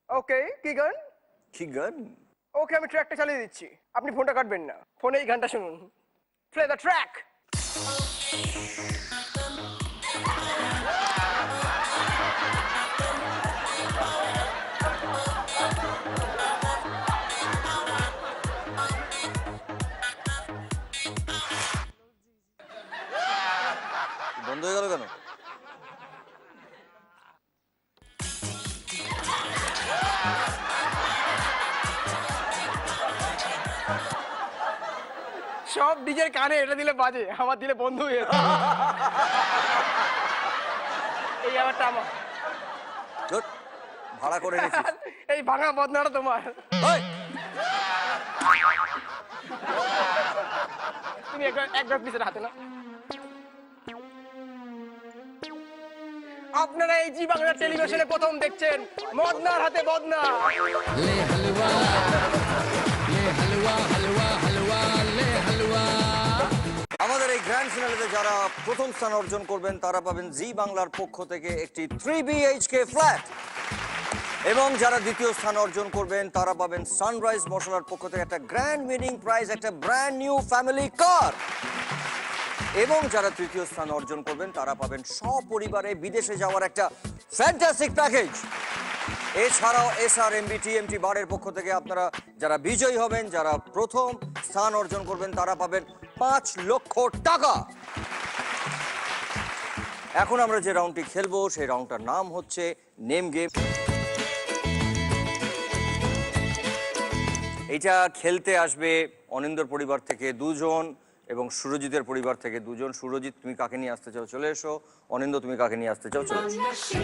ওকে, কি গান? কি গান? ওকে, আমি ট্র্যাকটা চালিয়ে দিচ্ছি, আপনি ফোনটা কাটবেন না, ফোনে এই গানটা শুনুন। Play the track. বন্ধ হয়ে গেল কেন? সব ডিজের কানে এটা দিলে বাজে, আমার দিলে বন্ধ হয়ে যাবে। এই ব্যাপারটা আমার। ভাড়া করে নিয়েছি। এই ভাঙা বদনাটা তোমার। তুমি একবার পিছের হাতে না। আপনারা এই জি বাংলা টেলিভিশনে প্রথম দেখছেন মদনার হাতে বদনা। আমাদের এই গ্র্যান্ড ফিনালেতে যারা প্রথম স্থান অর্জন করবেন তারা পাবেন জি বাংলার পক্ষ থেকে একটি 3 BHK ফ্ল্যাট, এবং যারা দ্বিতীয় স্থান অর্জন করবেন তারা পাবেন সানরাইজ মশলার পক্ষ থেকে একটা গ্র্যান্ড উইনিং প্রাইজ, একটা ব্র্যান্ড নিউ ফ্যামিলি কার, এবং যারা তৃতীয় স্থান অর্জন করবেন তারা পাবেন সপরিবারে বিদেশে যাওয়ার একটা ফ্যান্টাস্টিক প্যাকেজ। এছাড়াও SRMB TMT বারের পক্ষ থেকে আপনারা যারা বিজয়ী হবেন, যারা প্রথম স্থান অর্জন করবেন তারা পাবেন 5 লক্ষ টাকা। এখন আমরা যে রাউন্ডটি খেলবো সেই রাউন্ডটার নাম হচ্ছে নেম গেম। এটা খেলতে আসবে অনিন্দর পরিবার থেকে 2 জন এবং সুরজিতের পরিবার থেকে 2 জন। সুরজিৎ, তুমি কাকে নিয়ে আসতে চাও চলে এসো। অনিন্দ, তুমি কাকে নিয়ে আসতে চাও চলে এসো।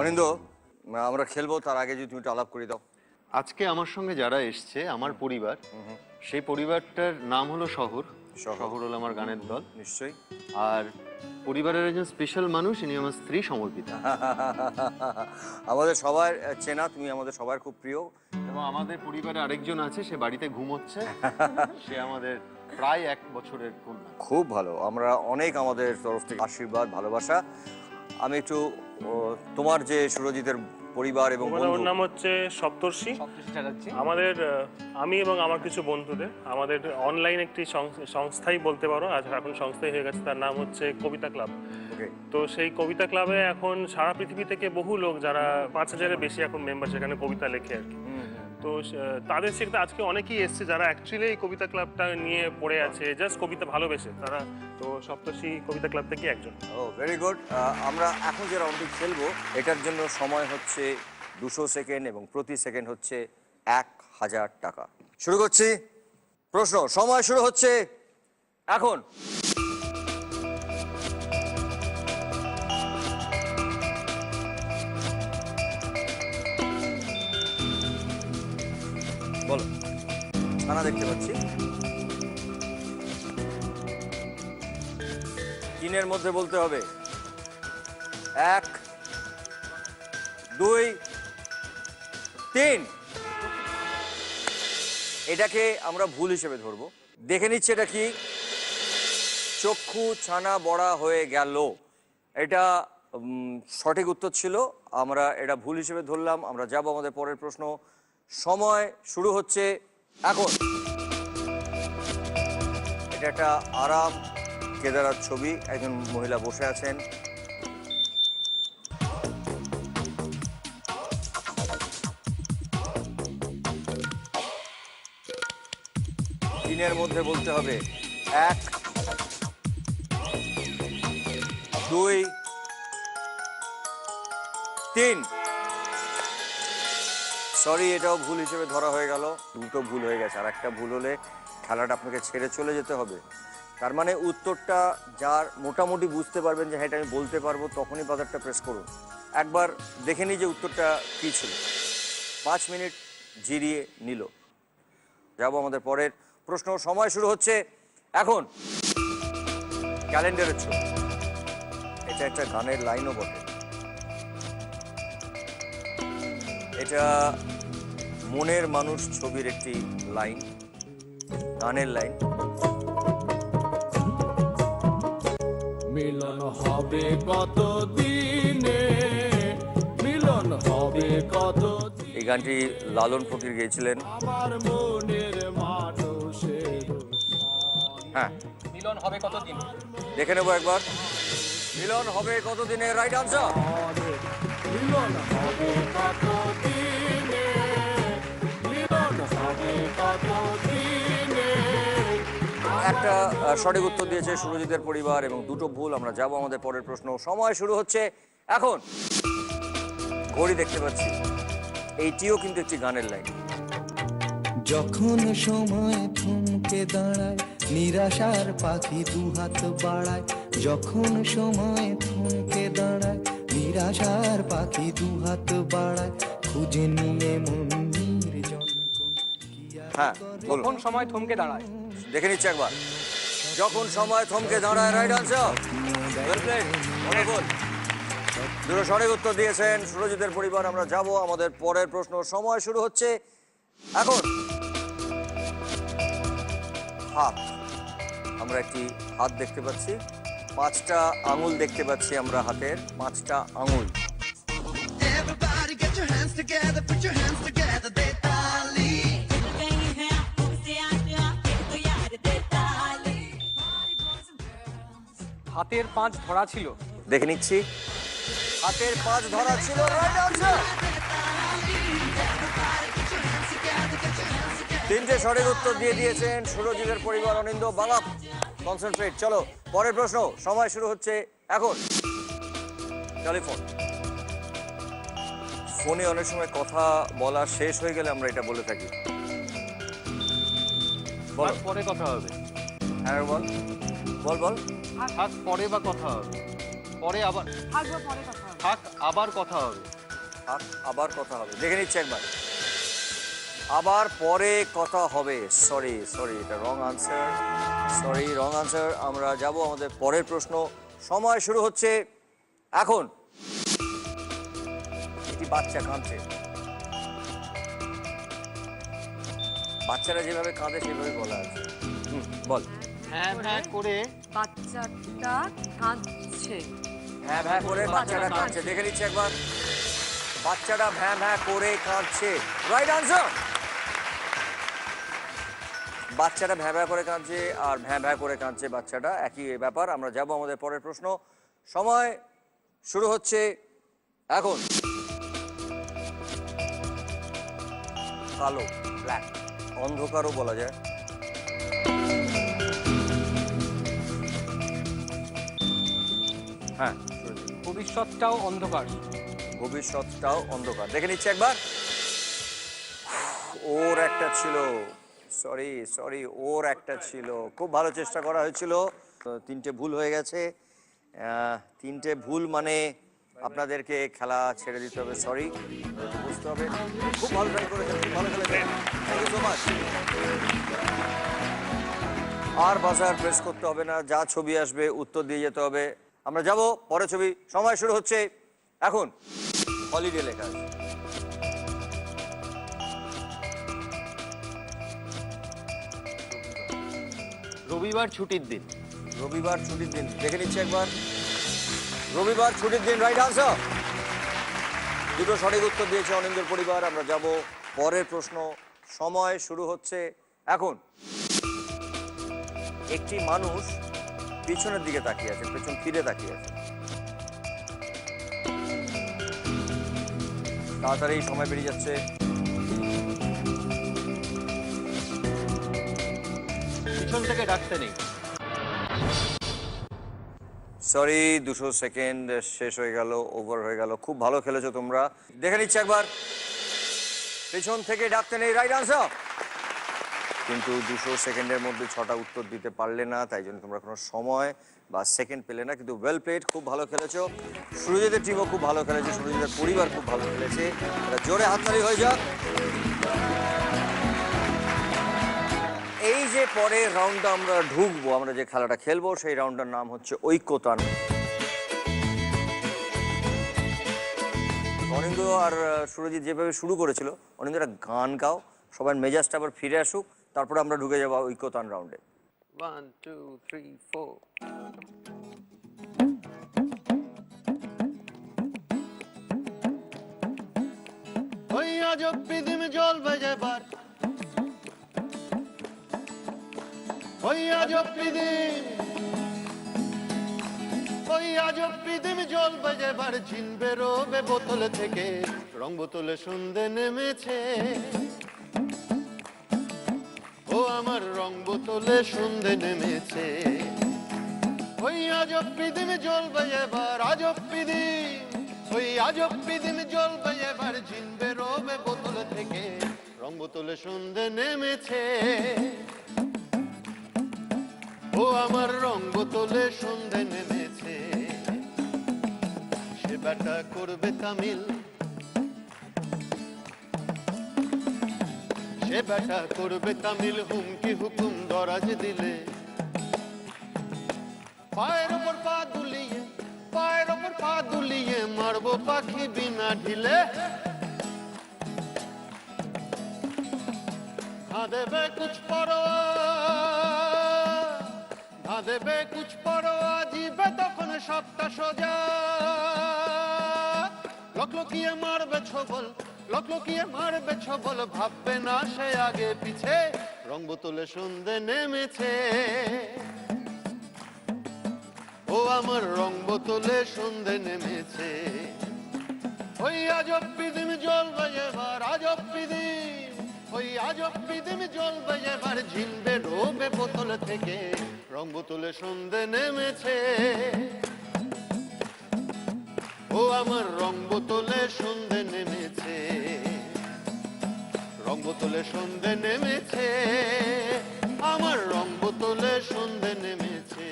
অনিন্দ, আমরা খেলবো, তার আগে যদি তুমি একটু আলাপ করে দাও। আজকে আমার সঙ্গে যারা এসছে আমার পরিবার, সেই পরিবারটার নাম হলো শহর। শহর হলো আমার গানের দল। নিশ্চয়ই। আর পরিবারের একজন স্পেশাল মানুষ, ইনি আমার স্ত্রী সমর্পিতা। আমাদের সবার চেনা, তুমি আমাদের সবার খুব প্রিয়। এবং আমাদের পরিবারে আরেকজন আছে, সে বাড়িতে ঘুমোচ্ছে, সে আমাদের প্রায় 1 বছরের কন্যা। খুব ভালো, আমরা অনেক আমাদের তরফ থেকে আশীর্বাদ, ভালোবাসা। আমি একটু তোমার যে সুরজিতের পরিবার এবং ওর নাম হচ্ছে সপ্তর্ষি। আমাদের আমি এবং আমার কিছু বন্ধুদের আমাদের অনলাইন একটি সংস্থাই বলতে পারো, আজ এখন সংস্থাই হয়ে গেছে, তার নাম হচ্ছে কবিতা ক্লাব। তো সেই কবিতা ক্লাবে এখন সারা পৃথিবী থেকে বহু লোক, যারা 5000-এর বেশি এখন মেম্বার, সেখানে কবিতা লেখে আর কি। তো তাদের সেখানে আজকে অনেকেই এসছে যারা অ্যাকচুয়ালি এই কবিতা ক্লাবটা নিয়ে পড়ে আছে, জাস্ট কবিতা ভালোবেসে তারা। তো সপ্তর্ষি কবিতা ক্লাব থেকে একজন। ও ভেরি গুড। আমরা এখন যে রাউন্ডটি খেলবো এটার জন্য সময় হচ্ছে 200 সেকেন্ড এবং প্রতি সেকেন্ড হচ্ছে 1000 টাকা। শুরু করছি প্রশ্ন, সময় শুরু হচ্ছে এখন। ছানা দেখতে পাচ্ছি। তিনের মধ্যে বলতে হবে 1 2 3। এটাকে আমরা ভুল হিসেবে ধরবো। দেখে নিচ্ছি এটা কি। চক্ষু ছানা বড়া হয়ে গেল, এটা সঠিক উত্তর ছিল। আমরা এটা ভুল হিসেবে ধরলাম। আমরা যাব আমাদের পরের প্রশ্ন। সময় শুরু হচ্ছে এখন। এটা একটা আরাম কেদারার ছবি, একজন মহিলা বসে আছেন। তিনের মধ্যে বলতে হবে 1 2 3। সরি, এটাও ভুল হিসেবে ধরা হয়ে গেল। দুটো ভুল হয়ে গেছে, আর একটা ভুল হলে খেলাটা আপনাকে ছেড়ে চলে যেতে হবে। তার মানে উত্তরটা যার মোটামুটি বুঝতে পারবেন যে হ্যাঁ এটা আমি বলতে পারবো, তখনই বাজারটা প্রেস করুন। একবার দেখে নিই যে উত্তরটা কী ছিল। 5 মিনিট জিরিয়ে নিল। যাব আমাদের পরের প্রশ্ন। সময় শুরু হচ্ছে এখন। ক্যালেন্ডারের ছবি, এটা একটা গানের লাইনও বটে। এটা মনের মানুষ ছবির একটি লাইন, গানের লাইন। মিলন হবে কত দিনে, মিলন হবে কত। এই গানটি লালন ফকির গেয়েছিলেন। আমার মনের মানুষের হ্যাঁ, মিলন হবে কতদিন? দেখে নেবো একবার। মিলন হবে কতদিনে রাইট আনসার। মিলন হবে কত দিনে, মিলন হবে কত দিনে। একটা সঠিক উত্তর দিয়েছে সুরজিতের পরিবার এবং দুটো ভুল। আমরা যাব আমাদের পরের প্রশ্ন। সময় শুরু হচ্ছে এখন। ঘড়ি দেখতে পাচ্ছি, এইটিও কিন্তু একটি গানের লাইন। যখন সময় থমকে দাঁড়ায়, নিরাশার পাখি দুহাত বাড়ায়। যখন সময় থমকে দাঁড়ায়, নিরাশার পাখি দুহাত বাড়ায়। খুঁজে নিয়ে মন নির্জন। হ্যাঁ, যখন সময় থমকে দাঁড়ায়। দেখে নিচ্ছি একবার। যখন সময় থমকে দাঁড়ায় right answer. Well played, wonderful. দুটো সঠিক উত্তর দিয়েছেন সুরজিতের পরিবার। আমরা যাব আমাদের পরের প্রশ্ন। সময় শুরু হচ্ছে এখন। হাত, আমরা একটি হাত দেখতে পাচ্ছি। 5টা আঙুল দেখতে পাচ্ছি আমরা হাতের, 5টা আঙুল। হাতের 5 ধরা ছিল। দেখে নিচ্ছি, হাতের 5 ধরা ছিল রাইট আনসার। 3টে সঠিক উত্তর দিয়ে দিয়েছেন সুরজিতের পরিবার। অনিন্দ বালাপ, কনসেন্ট্রেট। চলো পরের প্রশ্ন। সময় শুরু হচ্ছে এখন। টেলিফোন। ফোনে অনেক সময় কথা বলা শেষ হয়ে গেলে আমরা এটা বলে থাকি। বল, পরে কথা হবে। হ্যাঁ বল বল বল। থাক, পরে বা কথা হবে। পরে আবার থাক, আবার কথা হবে। থাক, আবার কথা হবে। দেখে নিচ্ছি একবার। আবার পরে কথা হবে। সরি সরি, এটা wrong answer. Sorry, wrong answer. আমরা যাব আমাদের পরের প্রশ্ন। সময় শুরু হচ্ছে এখন। একটি বাচ্চা কাঁদছে। বাচ্চারা যেভাবে কাঁদে সেভাবে বলা আছে। বল। হ্যাঁ হ্যাঁ করে বাচ্চাটা কাঁদছে। হ্যাঁ ভ্যাঁ করে বাচ্চাটা কাঁদছে। দেখে নিচ্ছি একবার। বাচ্চাটা ভ্যাঁ ভ্যাঁ করে কাঁদছে রাইট আনসার। বাচ্চাটা ভ্যাঁ ভ্যাঁ করে কাঁদছে আর ভ্যাঁ ভ্যাঁ করে কাঁদছে বাচ্চাটা, একই ব্যাপার। আমরা যাব আমাদের পরের প্রশ্ন। সময় শুরু হচ্ছে এখন। কালো, ব্ল্যাক, অন্ধকারও বলা যায়। হ্যাঁ, ভবিষ্যৎটাও অন্ধকার। ভবিষ্যৎটাও অন্ধকার। দেখে নিচ্ছি একবার। ওর একটা ছিল, সরি সরি, ওর একটা ছিল। খুব ভালো চেষ্টা করা হয়েছিল। 3টে ভুল হয়ে গেছে। 3টে ভুল মানে আপনাদেরকে খেলা ছেড়ে দিতে হবে, সরি, বুঝতে হবে। খুব ভালো ট্রাই করেছেন, খুব ভালো খেলেছেন, থ্যাংক ইউ সো মাচ। আর বাজার প্রেস করতে হবে না, যা ছবি আসবে উত্তর দিয়ে যেতে হবে। আমরা যাব পরের ছবি, সময় শুরু হচ্ছে এখন। হলিডে লেখা আছে। রবিবার ছুটির দিন। রবিবার ছুটির দিন, দেখে নিচ্ছি একবার। রবিবার ছুটির দিন, রাইট আনসার। দুটো সঠিক উত্তর দিয়েছে অনিন্দের পরিবার। আমরা যাব পরের প্রশ্ন, সময় শুরু হচ্ছে এখন। একটি মানুষ পিছনের দিকে তাকিয়ে আছে, পেছন ফিরে তাকিয়ে আছে। তাড়াতাড়ি সময় বেরিয়ে যাচ্ছে। পিছন থেকে ডাকতে নেই। সরি, 200 সেকেন্ড শেষ হয়ে গেল, ওভার হয়ে গেল। খুব ভালো খেলেছো তোমরা, দেখে নিচ্ছি একবার। পেছন থেকে ডাকতে নেই, রাইট আনসার। কিন্তু 200 সেকেন্ডের মধ্যে 6টা উত্তর দিতে পারলে না, তাই জন্য তোমরা কোনো সময় বা সেকেন্ড পেলে না। কিন্তু ওয়েল প্লেড, খুব ভালো খেলেছো। সুরজিতের টিমও খুব ভালো খেলেছে, সুরজিতের পরিবার খুব ভালো খেলেছে। এটা জোরে হাততালি হয়ে যাক। এই যে পরের রাউন্ডটা আমরা ঢুকবো, আমরা যে খেলাটা খেলবো, সেই রাউন্ডটার নাম হচ্ছে ঐক্যতান। অনিন্দ আর সুরজিৎ যেভাবে শুরু করেছিল, অনিন্দ একটা গান গাও, সবার মেজাজটা আবার ফিরে আসুক, তারপরে আমরা ঢুকে যাবো ঐক্যতান রাউন্ডে। 1 2 3 4। ওই আজ পৃথিবী জল বেজেবার, ওই আজ পৃথিবী জল বেজেবার, ঝিন বেরোবে বোতল থেকে, রং বোতলে সন্ধে নেমেছে। ও আমার রং বোতলে সন্ধে নেমেছে। ওই আজ পৃথিবী জল বেজেবার, আজ পৃথিবী, ওই আজ পৃথিবী জল বেজেবার, ঝিন বেরোবে বোতল থেকে, রং বোতলে সন্ধে নেমেছে। ও আমার রং বোতলে সন্ধে নেমেছে। সে বেটা করবে তামিল, সে বেটা করবে তামিল, হুমকি হুকুম দরাজ দিলে, পায়ের ওপর পা দুলিয়ে, পায়ের ওপর পা দুলিয়ে, মারবো পাখি বিনা ঢিলে। ধা দেবে কুছ পরোয়া, ধা দেবে কুছ পরোয়া, জিবে তখন সবটা সোজা। লকলকিয়ে মারবে ছবল, লকলকিয়ে মারবে ছবল, ভাববে না সে আগে পিছে, রং বোতলে সন্ধে নেমেছে। ও আমার রং বোতলে সন্ধে নেমেছে। ওই আজব পৃথিবী জল বেজেবার, আজব পৃথিবী, ওই আজব পৃথিবী জল বেজেবার, ঝিন বেরোবে বোতল থেকে, রং বোতলে সন্ধে নেমেছে। ও আমার রং বোতলে সন্ধে নেমেছে, রং বোতলে সন্ধে নেমেছে, আমার রং বোতলে সন্ধে নেমেছে।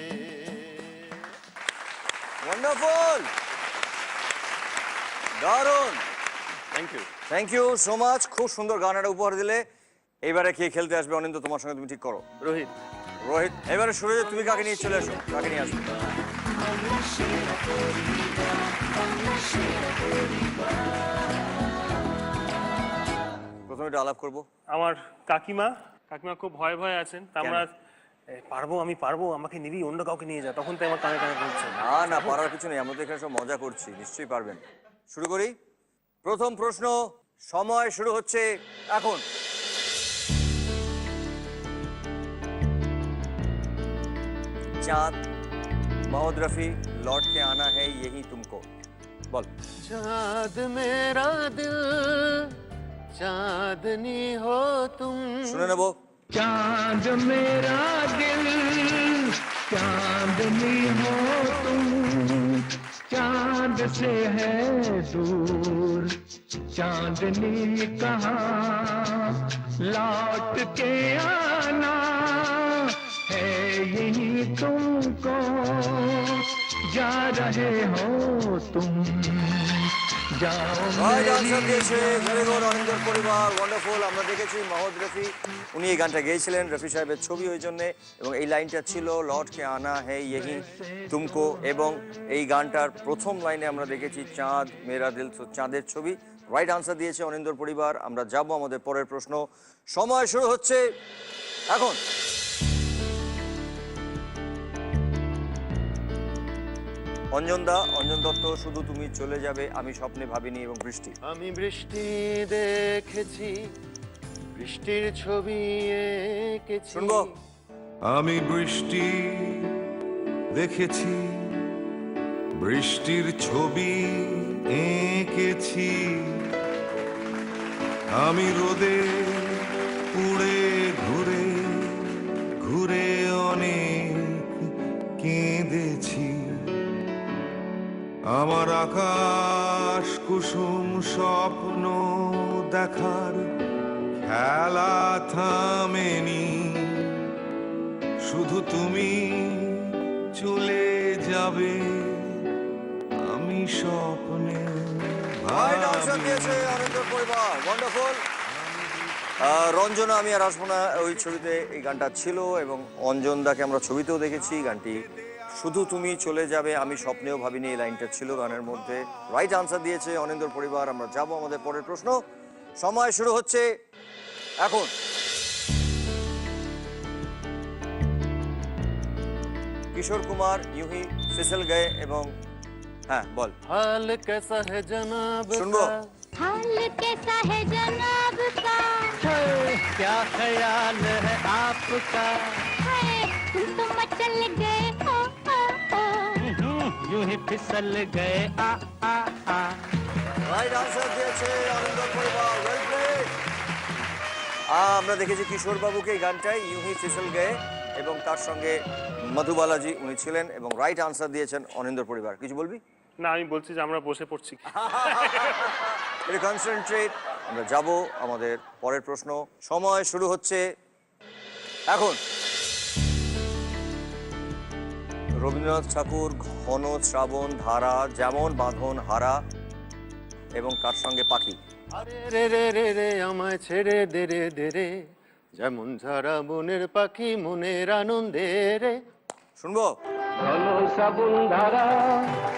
ওয়ান্ডারফুল, দারুণ, thank you, thank you so much. খুব সুন্দর গান একটা উপহার দিলে। এবারে কে খেলতে আসবে অনিন্দ, তোমার সঙ্গে তুমি ঠিক করো। রোহিত। রোহিত, এবারে সুরজিৎ তুমি কাকে নিয়ে চলে আসো, কাকে নিয়ে আসবে? প্রথমে একটা আলাপ করবো। আমার কাকিমা, কাকিমা খুব ভয়ে ভয়ে আছেন। তা আমরা পারবো, আমি পারবো, আমাকে নিবি, অন্য কাউকে নিয়ে যা, তখন তো আমার কানে কানে বলছে। না না, পারার কিছু নেই, আমরা তো এখানে সব মজা করছি, নিশ্চয়ই পারবেন। শুরু করি। প্রথম প্রশ্ন, সময় শুরু হচ্ছে এখন। चांद मोहम्मद रफी लौट के आना है यही तुमको, बोल। चाँद मेरा दिल चांदनी हो तुम, सुने ना वो। चांद मेरा दिल चांदनी हो तुम, चांद से है दूर चांदनी कहाँ, लौट के आना है यही तुमको, जा रहे हो तुम जाओ রাইট আনসার দিয়েছে ভেরি গুড অনিন্দর পরিবার ওয়ান্ডারফুল। আমরা দেখেছি মহম্মদ রফি উনি এই গানটা গেয়েছিলেন, রফি সাহেবের ছবি ওই জন্য, এবং এই লাইনটা ছিল লট কে আনা হে ইহি তুমকো, এবং এই গানটার প্রথম লাইনে আমরা দেখেছি চাঁদ মেরা দিল, তো চাঁদের ছবি। রাইট আনসার দিয়েছে অনিন্দর পরিবার। আমরা যাব আমাদের পরের প্রশ্ন, সময় শুরু হচ্ছে এখন। অঞ্জন দত্ত, শুধু তুমি চলে যাবে, আমি স্বপ্নে ভাবিনি, এবং বৃষ্টি। আমি বৃষ্টি দেখেছি, বৃষ্টির ছবি এঁকেছি। শুনবো। আমি বৃষ্টি দেখেছি, বৃষ্টির ছবি এঁকেছি। আমি রোদে উড়ে ঘুরে ঘুরে অনেক কেঁদেছি। আমার আকাশ কুসুম স্বপ্ন দেখার খেলা থামেনি, শুধু তুমি চলে যাবে, আমি স্বপ্নে রাইট আনসার দিয়েছে অনিন্দর পরিবার, ওয়ান্ডারফুল। রঞ্জনা আমি আর আসবো না ওই ছবিতে এই গানটা ছিল, এবং অঞ্জন দাকে আমরা ছবিতেও দেখেছি। গানটি শুধু তুমি চলে যাবে, আমি স্বপ্নেও ভাবিনি, এই লাইনটা ছিল গানের মধ্যে। রাইট আনসার দিয়েছে অনিন্দর পরিবার। আমরা যাব আমাদের পরের প্রশ্ন, সময় শুরু হচ্ছে এখন। কিশোর কুমার ইউহি ফিসল গয়ে, এবং হ্যাঁ বল। হাল কেসা হে জনাব, শুনবো। हाल कैसा है जनाब का, क्या ख्याल है आपका, तुम तो मचल गए हो, यूं ही फिसल गए आ आ आ। রাইট আনসার দিয়েছে অনিন্দর পরিবার, ওয়েল প্লেড। আমরা দেখেছি কিশোর বাবুকে এই গানটাই ইউহি ফিসল গয়ে, এবং তার সঙ্গে মধুবালাজি উনি ছিলেন, এবং রাইট আনসার দিয়েছেন অনিন্দর পরিবার। কিছু বলবি? না, আমি বলছি যে আমরা বসে পড়ছি। কনসেন্ট্রেট। আমরা যাব আমাদের পরের প্রশ্ন, সময় শুরু হচ্ছে এখন। রবীন্দ্রনাথ ঠাকুর ঘন শ্রাবণ ধারা, যেমন বাঁধন হারা, এবং তার সঙ্গে পাখি। আরে রে রে রে রে আমায় ছেড়ে দে রে দে রে, যেমন ঝরা বনের পাখি মনের আনন্দে রে। শুনবো। ঘন শ্রাবণ ধারা,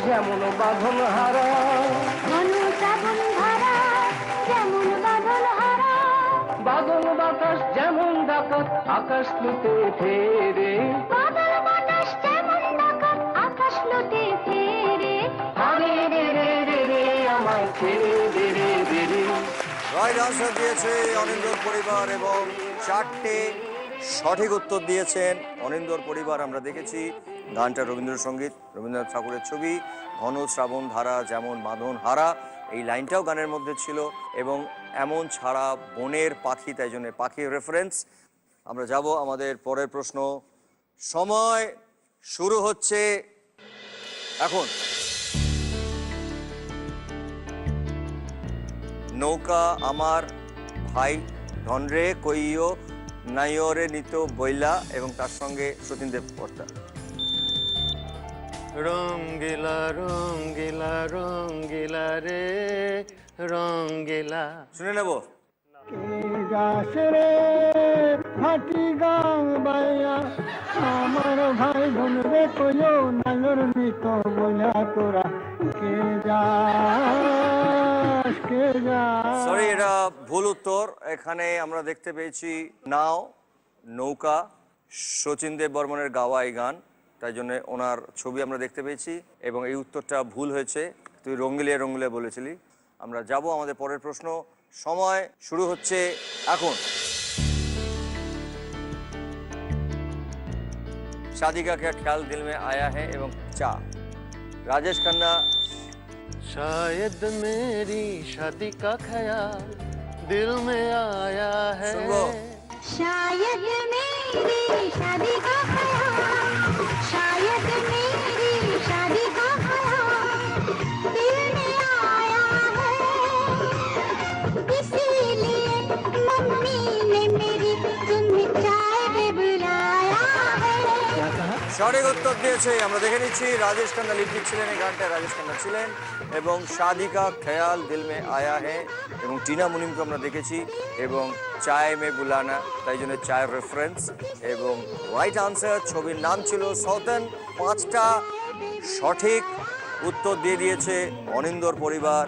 যেমন বাঁধন হারা, ঘন শ্রাবণ ধারা, যেমন বাদল হারা, বাদল বাতাস যেমন ডাকাত আকাশ লুটে ফেরে, বাদল বাতাস যেমন ডাকাত আকাশ লুটে ফেরে। আরে রে রে রে রে আমায় ছেড়ে দে রে দে রে। রাইট আনসার দিয়েছে অনিন্দর পরিবার, এবং 4টে সঠিক উত্তর দিয়েছেন অনিন্দর পরিবার। আমরা দেখেছি গানটা রবীন্দ্রসঙ্গীত, রবীন্দ্রনাথ ঠাকুরের ছবি, ঘন শ্রাবণ ধারা, যেমন বাঁধন হারা, এই লাইনটাও গানের মধ্যে ছিল, এবং এমন ছাড়া বনের পাখি, তাই জন্য পাখির রেফারেন্স। আমরা যাব আমাদের পরের প্রশ্ন, সময় শুরু হচ্ছে এখন। নৌকা আমার ভাই ধনরে কইও নাইয়রে নিত বইলা, এবং তার সঙ্গে সতীনদেব কর্তা। রঙ্গিলা রঙ্গিলা রঙ্গিলা রে রঙ্গিলা। শুনে নেব। গাছ রে ফাটি গাং বাইয়া, আমার ভাই বোন রে কইও নাইয়র নিত বইলা, তোরা কে যাস কে যাস। সরি, এটা ভুল উত্তর। এখানে আমরা দেখতে পেয়েছি নাও, নৌকা, শচীন দেব বর্মনের গাওয়া এই গান, তাই জন্য ওনার ছবি আমরা দেখতে পেয়েছি, এবং এই উত্তরটা ভুল হয়েছে। তুই রঙ্গিলিয়া রঙ্গিলিয়া বলেছিলি। আমরা যাব আমাদের পরের প্রশ্ন, সময় শুরু হচ্ছে এখন। शादी का क्या ख्याल दिल में आया है, এবং চা। রাজেশ খান্না। शायद मेरी शादी का ख्याल दिल में आया है, शायद मेरी शादी का ख्याल, शायद मेरी शादी का ख्याल दिल में आया है, इसीलिए मम्मी ने मेरी तुम्हें चाय पे बुलाया है। সঠিক উত্তর দিয়েছে। আমরা দেখে নিচ্ছি রাজেশ খান্না লিপিক ছিলেন এই গানটায়, রাজেশ খান্না ছিলেন, এবং শাদিকা খেয়াল দিল মে আয়া হে এবং টিনা মুনিমকে আমরা দেখেছি, এবং চায় মে বুলানা, তাই জন্য চায়ের রেফারেন্স, এবং রাইট আনসার ছবির নাম ছিল সৌতন। 5টা সঠিক উত্তর দিয়ে দিয়েছে অনিন্দর পরিবার।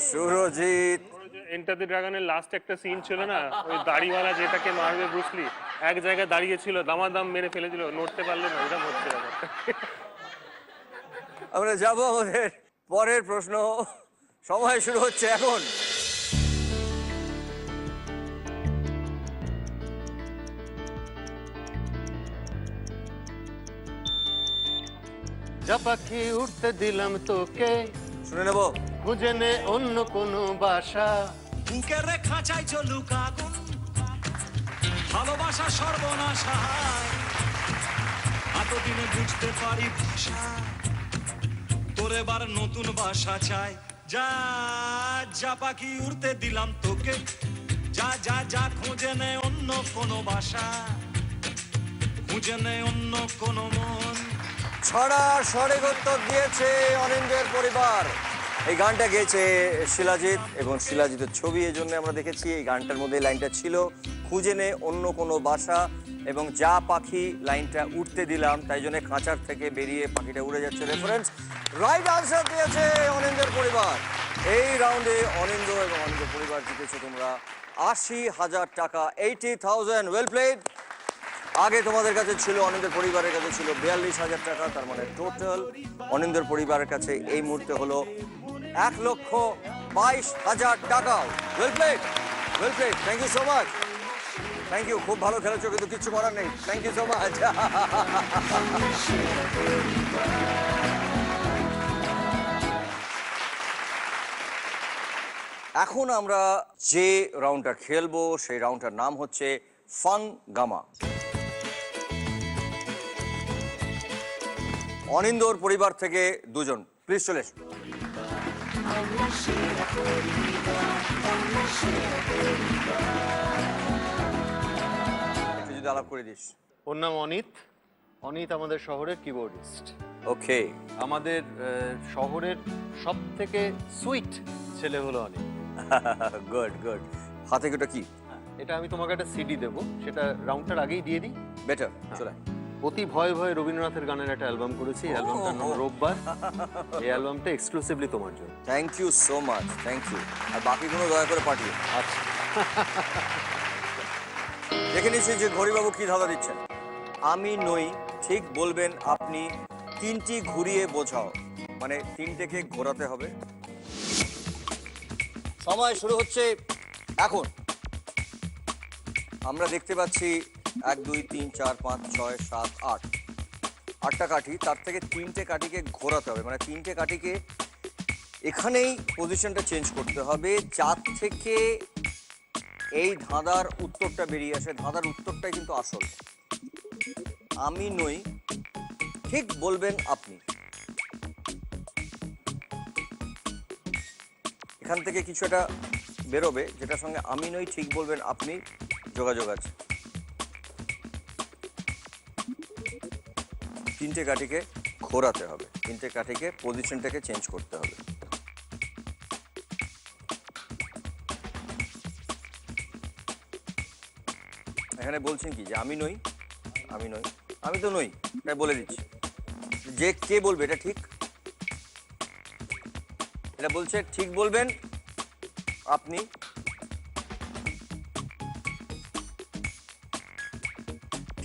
সুরজিৎ, এন্টার দ্য ড্রাগনের লাস্ট একটা সিন ছিল না, ওই দাড়িওয়ালা যেটাকে মারবে ব্রুসলি এক জায়গায় দাঁড়িয়ে ছিল, দামাদাম মেরে ফেলে দিল, নড়তে পারলে না, ওটা হচ্ছে ব্যাপারটা। আমরা যাবো আমাদের পরের প্রশ্ন। সময় শুরু হচ্ছে এখন। যা পাখি উঠতে দিলাম তোকে, শুনে নেব। খুঁজে নে অন্য কোনো বাসা। বুকের খাঁচাই চলুক আগুন, ভালোবাসা সর্বনাশা, এতদিনে বুঝতে পারি ভাষা, তোর এবার নতুন বাসা চাই। যা যা পাখি উড়তে দিলাম তোকে, যা যা যা খুঁজে নে অন্য কোনো বাসা, খুঁজে নে অন্য কোনো মন। ছড়া সঠিক উত্তর দিয়েছে অনিন্দের পরিবার। এই গানটা গেয়েছে শিলাজিৎ এবং শিলাজিতের ছবি, এই জন্য আমরা দেখেছি। এই গানটার মধ্যে লাইনটা ছিল খুঁজে নে অন্য কোনো বাসা, এবং যা পাখি লাইনটা উঠতে দিলাম, তাই জন্য খাঁচার থেকে বেরিয়ে পাখিটা উড়ে যাচ্ছে, রেফারেন্স। রাইট আনসার দিয়েছে অনিন্দের পরিবার। এই রাউন্ডে অনিন্দ এবং অনিন্দের পরিবার জিতেছে তোমরা 80,000 টাকা, 80,000। Well played. আগে তোমাদের কাছে ছিল, অনিন্দের পরিবারের কাছে ছিল 42,000 টাকা, তার মানে টোটাল অনিন্দের পরিবারের কাছে এই মুহূর্তে হলো 1,22,000 টাকা। Well played, well played. Thank you so much, thank you. খুব ভালো খেলেছো, কিন্তু কিচ্ছু করার নেই। Thank you so much. এখন আমরা যে রাউন্ডটা খেলবো সেই রাউন্ডটার নাম হচ্ছে ফান গামা। অনিন্দর পরিবার থেকে দুজন, প্লিজ চলে এসো। একটু যদি আলাপ করে দিস। ওর নাম অনিত। অনিত আমাদের শহরের কিবোর্ডিস্ট। ওকে। আমাদের শহরের সব থেকে সুইট ছেলে হলো অনিত। Good good. হাতে ওটা কি? এটা আমি তোমাকে একটা সিডি দেবো, সেটা রাউন্ডটার আগেই দিয়ে দিই। বেটার, চলে। অতি ভয় ভয় রবীন্দ্রনাথের গানের একটা অ্যালবাম করেছি, অ্যালবামটার নাম রোববার। এই অ্যালবামটা এক্সক্লুসিভলি তোমার জন্য। Thank you so much, thank you. আর বাকিগুলো দয়া করে পাঠিয়ে। আচ্ছা, দেখে নিচ্ছি যে ঘড়িবাবু কি ধাঁধা দিচ্ছেন। আমি নই ঠিক বলবেন আপনি, 3টি ঘুরিয়ে বোঝাও, মানে 3টেকে ঘোরাতে হবে। সময় শুরু হচ্ছে এখন। আমরা দেখতে পাচ্ছি 1 2 3 4 5 6 7 8 8টা কাঠি, তার থেকে 3টে কাঠিকে ঘোরাতে হবে, মানে 3টে কাঠিকে এখানেই পজিশনটা চেঞ্জ করতে হবে, যার থেকে এই ধাঁধার উত্তরটা বেরিয়ে আসে। ধাঁধার উত্তরটাই কিন্তু আসল। আমি নই ঠিক বলবেন আপনি, এখান থেকে কিছু একটা বেরোবে যেটার সঙ্গে আমি নই ঠিক বলবেন আপনি যোগাযোগ আছে। 3টে কাঠিকে ঘোরাতে হবে, 3টে কাঠিকে পজিশনটাকে চেঞ্জ করতে হবে। এখানে বলছেন কি যে আমি নই, আমি নই, আমি তো নই, তাই বলে দিচ্ছি। যে কে বলবে এটা ঠিক, এটা বলছে ঠিক বলবেন আপনি,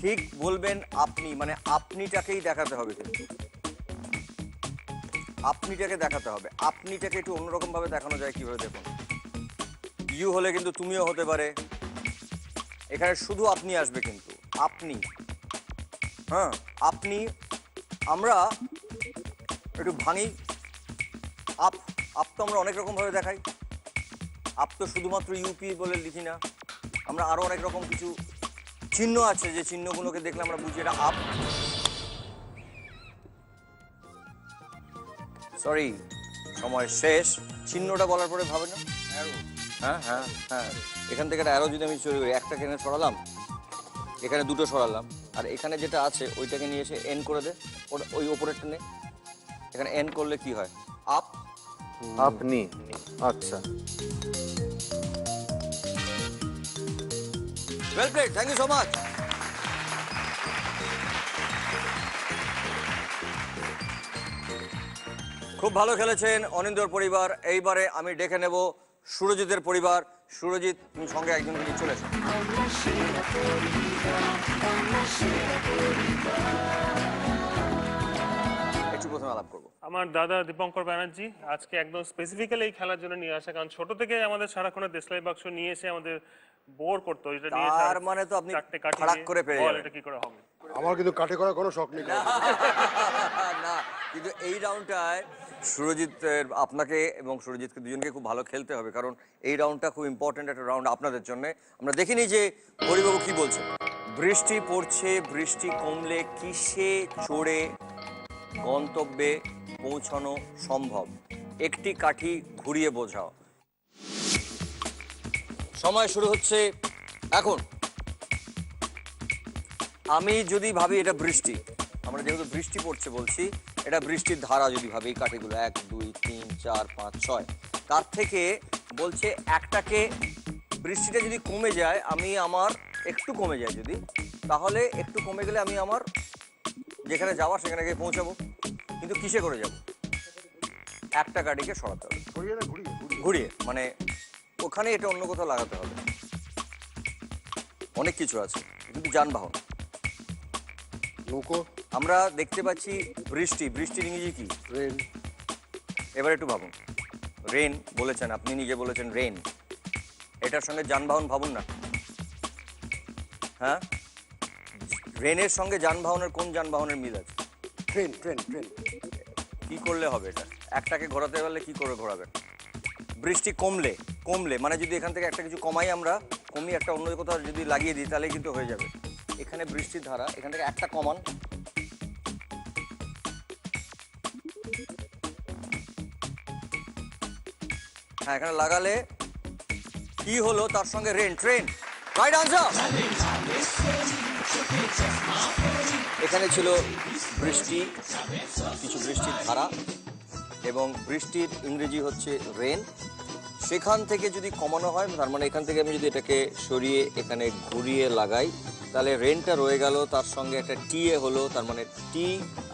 ঠিক বলবেন আপনি, মানে আপনিটাকেই দেখাতে হবে, কিন্তু আপনিটাকে দেখাতে হবে। আপনিটাকে একটু অন্যরকম ভাবে দেখানো যায় কিভাবে দেখুন। ইউ হলে কিন্তু তুমিও হতে পারে, এখানে শুধু আপনি আসবে, কিন্তু আপনি, হ্যাঁ আপনি। আমরা একটু ভাঙি, আপ, আপ তো আমরা অনেক রকম ভাবে দেখাই। আপ তো শুধুমাত্র ইউপি বলে লিখি না, আমরা আরো অনেক রকম কিছু চিহ্ন আছে, যে চিহ্নগুলোকে দেখলে আমরা বুঝি এটা আপ। সরি, সময় শেষ। চিহ্নটা বলার পরে ভাবে না, হ্যাঁ হ্যাঁ হ্যাঁ, এখান থেকে একটা অ্যারো যদি আমি চলে, একটা কেনে সরালাম, এখানে 2টো সরালাম, আর এখানে যেটা আছে ওইটাকে নিয়ে এসে এন করে দে, ওই ওপরেরটা নে। এখানে এন করলে কি হয়? আপ আপনি আচ্ছা well played, thank you so much. খুব ভালো খেলেছেন অনিন্দর পরিবার। এইবারে আমি ডেকে নেব সুরজিতের পরিবার। সুরজিৎ, তুমি সঙ্গে একজন নিয়ে চলে এসো। একটু প্রথমে আলাপ করবো। আমার দাদা দীপঙ্কর ব্যানার্জি আজকে একদম স্পেসিফিক্যালি এই খেলার জন্য নিয়ে আসা, কারণ ছোট থেকে আমাদের সারাক্ষণ দেশলাই বাক্স নিয়ে এসে আমাদের বোর করতো। এটা নিয়ে তার মানে তো আপনি খাড়াক করে পেরে যাবেন। এটা কি করে হবে? আমার কিন্তু কাঠে করার কোনো শখ নেই। না, কিন্তু এই রাউন্ডটায় সুরজিতের আপনাকে এবং সুরজিৎকে দুজনকে খুব ভালো খেলতে হবে, কারণ এই রাউন্ডটা খুব ইম্পর্টেন্ট একটা রাউন্ড আপনাদের জন্য। আমরা দেখিনি যে হরিবাবু কি বলছে। বৃষ্টি পড়ছে, বৃষ্টি কমলে কিসে চড়ে গন্তব্যে পৌঁছানো সম্ভব? একটি কাঠি ঘুরিয়ে বোঝাও। সময় শুরু হচ্ছে এখন। আমি যদি ভাবি এটা বৃষ্টি, আমরা যেহেতু বৃষ্টি পড়ছে বলছি, এটা বৃষ্টির ধারা যদি ভাবি, এই কাঠিগুলো 1 2 3 4 5 6, তার থেকে বলছে একটাকে বৃষ্টিটা যদি কমে যায়, আমি আমার একটু কমে যায় যদি, তাহলে একটু কমে গেলে আমি আমার যেখানে যাওয়ার সেখানে গিয়ে পৌঁছাবো। কিন্তু কিসে করে যাব? একটা গাড়িকে সরাতে হবে, ঘুরিয়ে, মানে ওখানে এটা অন্য কোথাও লাগাতে হবে। অনেক কিছু আছে, কিন্তু যানবাহন, নৌকো। আমরা দেখতে পাচ্ছি বৃষ্টি, বৃষ্টির ইংরেজি কি? রেন। এবার একটু ভাবুন, রেন বলেছেন, আপনি নিজে বলেছেন রেন, এটার সঙ্গে যানবাহন ভাবুন না। হ্যাঁ, রেনের সঙ্গে যানবাহনের কোন যানবাহনের মিল আছে? Train train train. কি করলে হবে এটা? একটাকে ঘোরাতে পারলে কি করে ঘোরাবেন? বৃষ্টি কমলে, কমলে মানে যদি এখান থেকে একটা কিছু কমাই, আমরা কমিয়ে একটা অন্য কোথাও যদি লাগিয়ে দিই তাহলে কিন্তু হয়ে যাবে। এখানে বৃষ্টির ধারা, এখান থেকে একটা কমান, হ্যাঁ এখানে লাগালে কি হলো? তার সঙ্গে রেন, ট্রেন। Right answer. এখানে ছিল বৃষ্টি, কিছু বৃষ্টির ধারা, এবং বৃষ্টির ইংরেজি হচ্ছে রেন। সেখান থেকে যদি কমানো হয়, তার মানে এখান থেকে আমি যদি এটাকে সরিয়ে এখানে ঘুরিয়ে লাগাই, তাহলে রেনটা রয়ে গেল, তার সঙ্গে একটা টি এ হলো, তার মানে টি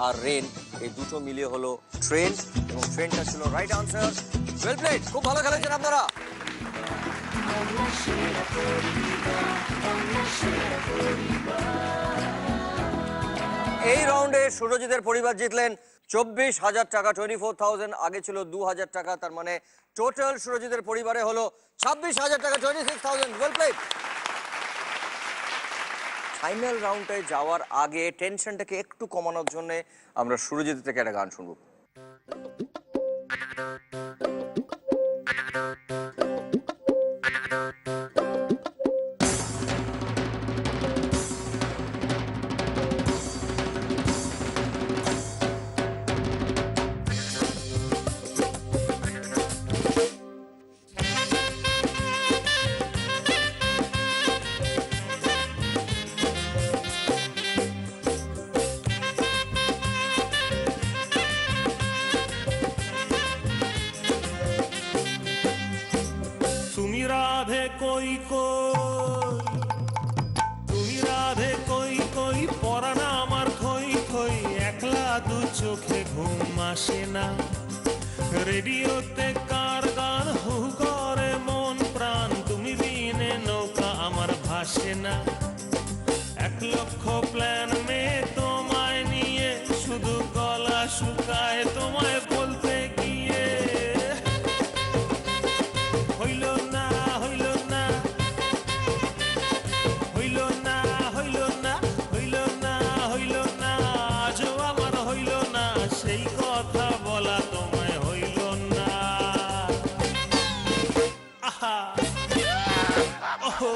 আর রেন এই দুটো মিলিয়ে হলো ট্রেন, এবং ট্রেনটা ছিল রাইট আনসার। ওয়েল প্লেড, খুব ভালো খেলেছেন আপনারা। এই রাউন্ডে সুরজিতের পরিবার জিতলেন 24,000 টাকা, 24,000। আগে ছিল 2,000 টাকা, তার মানে টোটাল সুরজিতের পরিবারে হলো 26,000 টাকা, 26,000। Well played. ফাইনাল রাউন্ডে যাওয়ার আগে টেনশনটাকে একটু কমানোর জন্য আমরা সুরজিৎ থেকে একটা গান শুনবো। তুমি রাধে কই কই, তুমি রাধে কই কই, পরানা আমার খই খই, একলা দু চোখে ঘুম আসে না। রেডিওতে কার গান হু করে মন প্রাণ, তুমি বিনে নৌকা আমার ভাসে না। 1 লক্ষ প্ল্যান মে তোমায় নিয়ে, শুধু গলা শুকায় তোমায় বলতে গিয়ে। হইল না হইল না, হইল না হইল না, হইল না হইল না, আজও আমার হইল না, সেই কথা বলা তোমায় হইল না। আহা ওহো,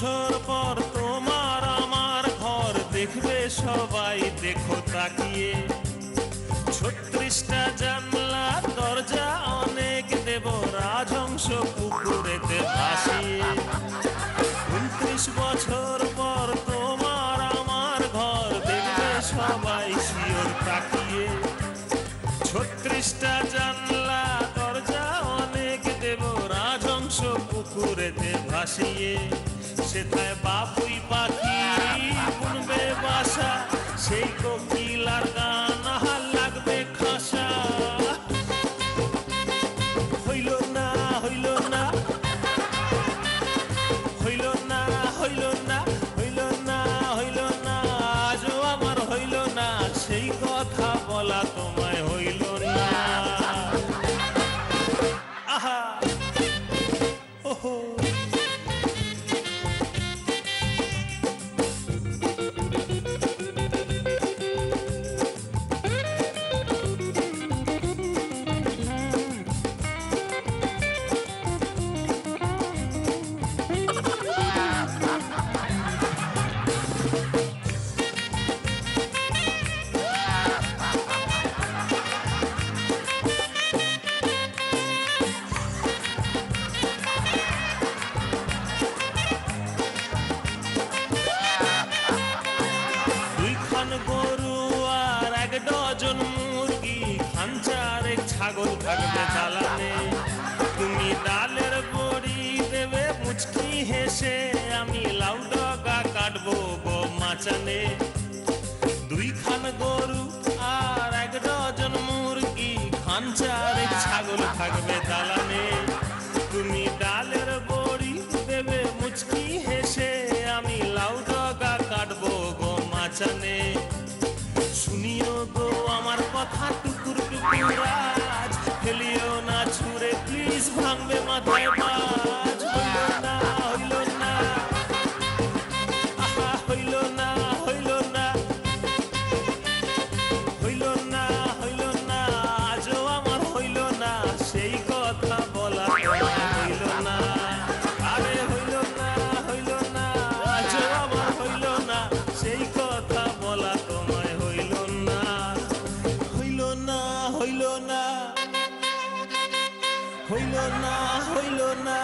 বছর পর তোমার আমার ঘর দেখবে সবাই, দেখো তাকিয়ে 36টা জানলা দরজা অনেক দেব, রাজহংস পুকুরেতে ভাসিয়ে। 29 বছর পর তোমার আমার ঘর দেখবে সবাই শিওর তাকিয়ে। 36টা জানলা দরজা অনেক দেব, রাজহংস পুকুরেতে ভাসিয়ে। সেথায় বাবুই পাখি বুনবে বাসা, সেই কোকিলার গান আহা লাগবে খাসা। হইল না হইল না হইল না হইল না হইল না হইল না, আজও আমার হইল না, সেই কথা বলা তোমায় হইল না। আহা ওহো গরু আর 1 ডজন মুরগি, খাঞ্চারে ছাগল থাকবে চালানে। তুমি ডালের বড়ি দেবে মুচকি হেসে, আমি লাউ ডগা কাটবো গো মাচানে। 2 খান গরু আর 1 ডজন মুরগি, খাঞ্চারে ছাগল থাকবে চালানে। তুমি ডালের বড়ি দেবে মুচকি হেসে, আমি লাউ ডগা কাটবো গো মাচানে। শুনিও গো আমার কথা টুকুর টুকুর আজ, ফেলিও না ছুঁড়ে প্লিজ ভাঙবে মাথায় বাজ। হইল না হইল না আহা হইল না হইল না হইল না হইল না, আজও আমার হইল না, সেই কথা বলা হইল না। আরে হইল না হইল না, আজও আমার হইল না, সেই কথা বলা তোমায় হইল না। হইল না হইল না হইল না হইল না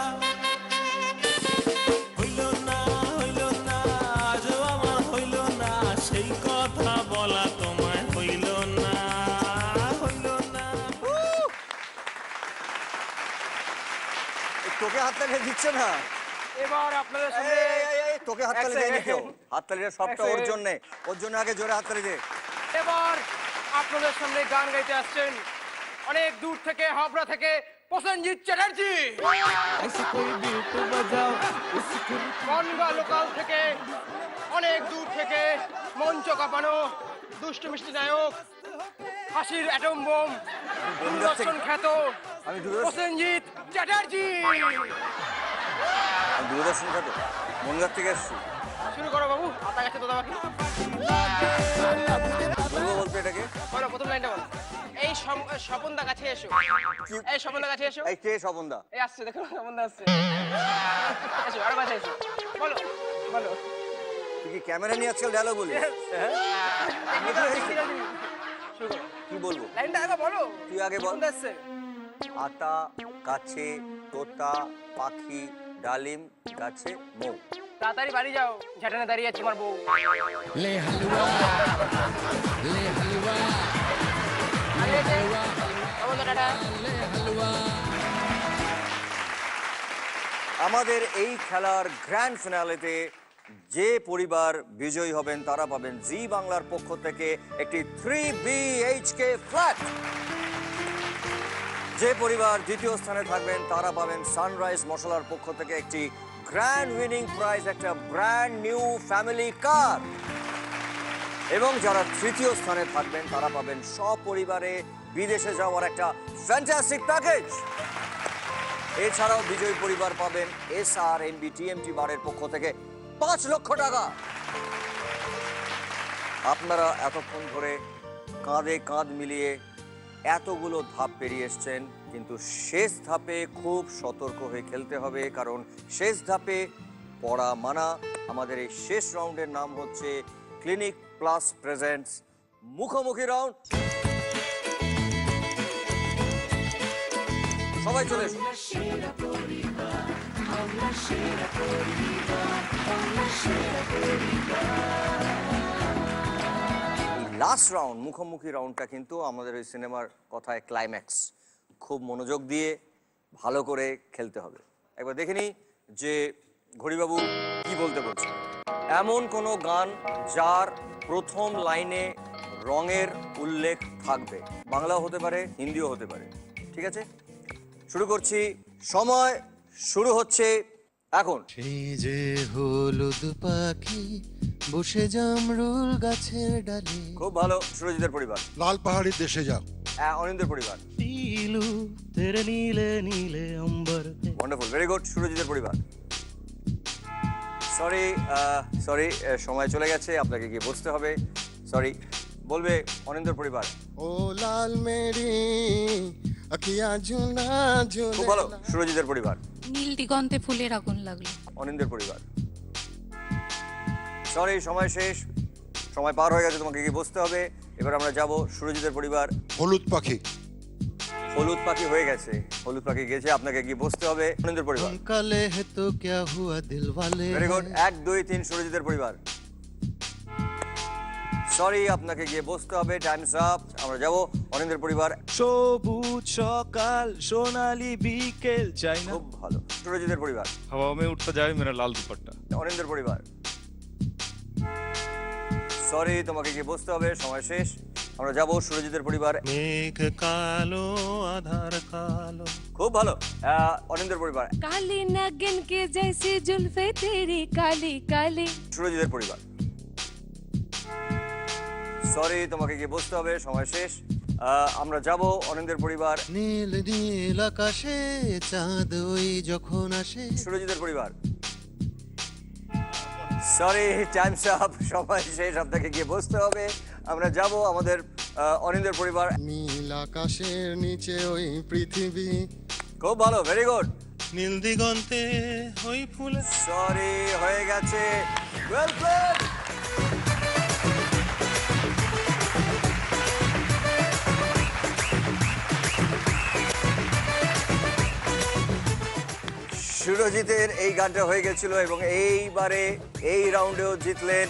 হইল না হইল না, আজও আমার হইল না, সেই কথা বলা তোমায় হইল না। হইল না। তোকে হাততালি দিচ্ছে না, এবার আপনাদের সামনে তোকে হাততালি দেয়নি কেউ, হাততালিটা সবটা ওর জন্য, ওর জন্য আগে জোরে হাততালি দে। এবার আপনাদের সামনে গান গাইতে আসছেন অনেক দূর থেকে, হাবড়া থেকে প্রসেনজিৎ চ্যাটার্জি। বনগা লোকাল থেকে, অনেক দূর থেকে মঞ্চ কাঁপানো দুষ্টু মিষ্টি নায়ক, হাসির অ্যাটম বোম, দূরদর্শন খ্যাত প্রসেনজিৎ চ্যাটার্জি। দূরদর্শন খ্যাত বনগাঁ থেকে এসছি। শুরু করো বাবু, আতা গেছে তোদা বাকি। বলতে এটাকে বলো, প্রথম লাইনটা বলো। এই স্বপনদা কাছে এসো, এই স্বপনদা কাছে এসো। এই কে স্বপনদা? এই আসছে, দেখো স্বপনদা আসছে। এসো, আরো কাছে এসো। বলো বলো। তুই কি ক্যামেরা নিয়ে আজকাল ডায়লগ বলি? কি বলবো? লাইনটা আগে বলো, তুই আগে বল। আসছে আতা কাছে, তোতা পাখি, ডালিম গাছে মৌ। তাড়াতাড়ি বাড়ি যাও, ঝাটানে দাঁড়িয়ে আছে তোমার বউ। ले हलवा ले हलवा ले हलवा। আমাদের এই খেলার গ্র্যান্ড ফিনালেতে যে পরিবার বিজয়ী হবেন তারা পাবেন জি বাংলার পক্ষ থেকে একটি 3 BHK ফ্ল্যাট। যে পরিবার দ্বিতীয় স্থানে থাকবেন তারা পাবেন সানরাইজ মশলার পক্ষ থেকে একটি গ্র্যান্ড উইনিং প্রাইজ, একটা ব্র্যান্ড নিউ ফ্যামিলি কার। এবং যারা তৃতীয় স্থানে থাকবেন তারা পাবেন সপরিবারে বিদেশে যাওয়ার একটা ফ্যান্টাস্টিক প্যাকেজ। এছাড়াও বিজয়ী পরিবার পাবেন SRNB TMT বারের পক্ষ থেকে 5 লক্ষ টাকা। আপনারা এতক্ষণ ধরে কাঁধে কাঁধ মিলিয়ে এতগুলো ধাপ পেরিয়ে এসছেন, কিন্তু শেষ ধাপে খুব সতর্ক হয়ে খেলতে হবে, কারণ শেষ ধাপে পড়া মানা। আমাদের এই শেষ রাউন্ডের নাম হচ্ছে ক্লিনিক প্লাস প্রেজেন্টস মুখোমুখি রাউন্ড। সবাই চলে এসো। লাস্ট রাউন্ড মুখোমুখি রাউন্ডটা কিন্তু আমাদের ওই সিনেমার কথায় ক্লাইম্যাক্স। খুব মনোযোগ দিয়ে ভালো করে খেলতে হবে। একবার দেখে নিই যে ঘড়িবাবু কি বলতে বলছে। এমন কোনো গান যার প্রথম লাইনে রঙের উল্লেখ থাকবে, বাংলাও হতে পারে হিন্দিও হতে পারে। ঠিক আছে, শুরু করছি। সময় শুরু হচ্ছে এখন। সেই যে হলুদ পাখি বসে জামরুল গাছের ডালে। খুব ভালো, সুরজিতের পরিবার। লাল পাহাড়ির দেশে যাও। অনিন্দের পরিবার। নীলু তেরে নীলে নীলে অম্বর। ওয়ান্ডারফুল, ভেরি গুড, সুরজিতের পরিবার। সরি সরি, সময় চলে গেছে, আপনাকে গিয়ে বসতে হবে। সরি, বলবে অনিন্দের পরিবার। ও লাল মেরি আখিয়া ঝুনা ঝুনা। খুব ভালো, সুরজিতের পরিবার। নীল দিগন্তে ফুলের আগুন লাগলো। অনিন্দের পরিবার। সরি, সময় শেষ, সময় পার হয়ে গেছে, তোমাকে গিয়ে বসতে হবে। এবার আমরা যাব সুরজিতের পরিবার। হলুদ পাখি। হলুদ পাখি হয়ে গেছে, হলুদ পাখি গেছে, আপনাকে গিয়ে বসতে হবে। অনিন্দের পরিবার। কালে হে তো ক্যা হুয়া দিল ওয়ালে। ভেরি গুড, 1 2 3 সুরজিতের পরিবার। সরি, আপনাকে গিয়ে বসতে হবে, টাইমস আপ। আমরা যাব অনিন্দের পরিবার। সবুজ সকাল সোনালি বিকেল চাই না। খুব ভালো, সুরজিতের পরিবার। हवा में उठता जाए मेरा लाल दुपट्टा। অনিন্দের পরিবার। সরি, তোমাকে গিয়ে বসতে হবে, সময় শেষ। আমরা যাব সুরজিতের পরিবার। মেঘ কালো আধার কালো। খুব ভালো, অনিন্দের পরিবার। काले नागिन के जैसे जुल्फे तेरी काली काली। সুরজিতের পরিবার। সরি, তোমাকে গিয়ে বসতে হবে, সময় শেষ। আমরা যাব অনিন্দের পরিবার। নীল নীল আকাশে চাঁদ ওই যখন আসে। সুরজিতের পরিবার। সরি, টাইমস আপ, সময় শেষ, আপনাকে গিয়ে বসতে হবে। আমরা যাব আমাদের অনিন্দের পরিবার। নীল আকাশের নিচে ওই পৃথিবী। খুব ভালো, ভেরি গুড। নীল দিগন্তে ওই ফুল। সরি, হয়ে গেছে, ওয়েল প্লেড। সুরজিতের এই গানটা হয়ে গেছিল এবং এইবারে এই রাউন্ডেও জিতলেন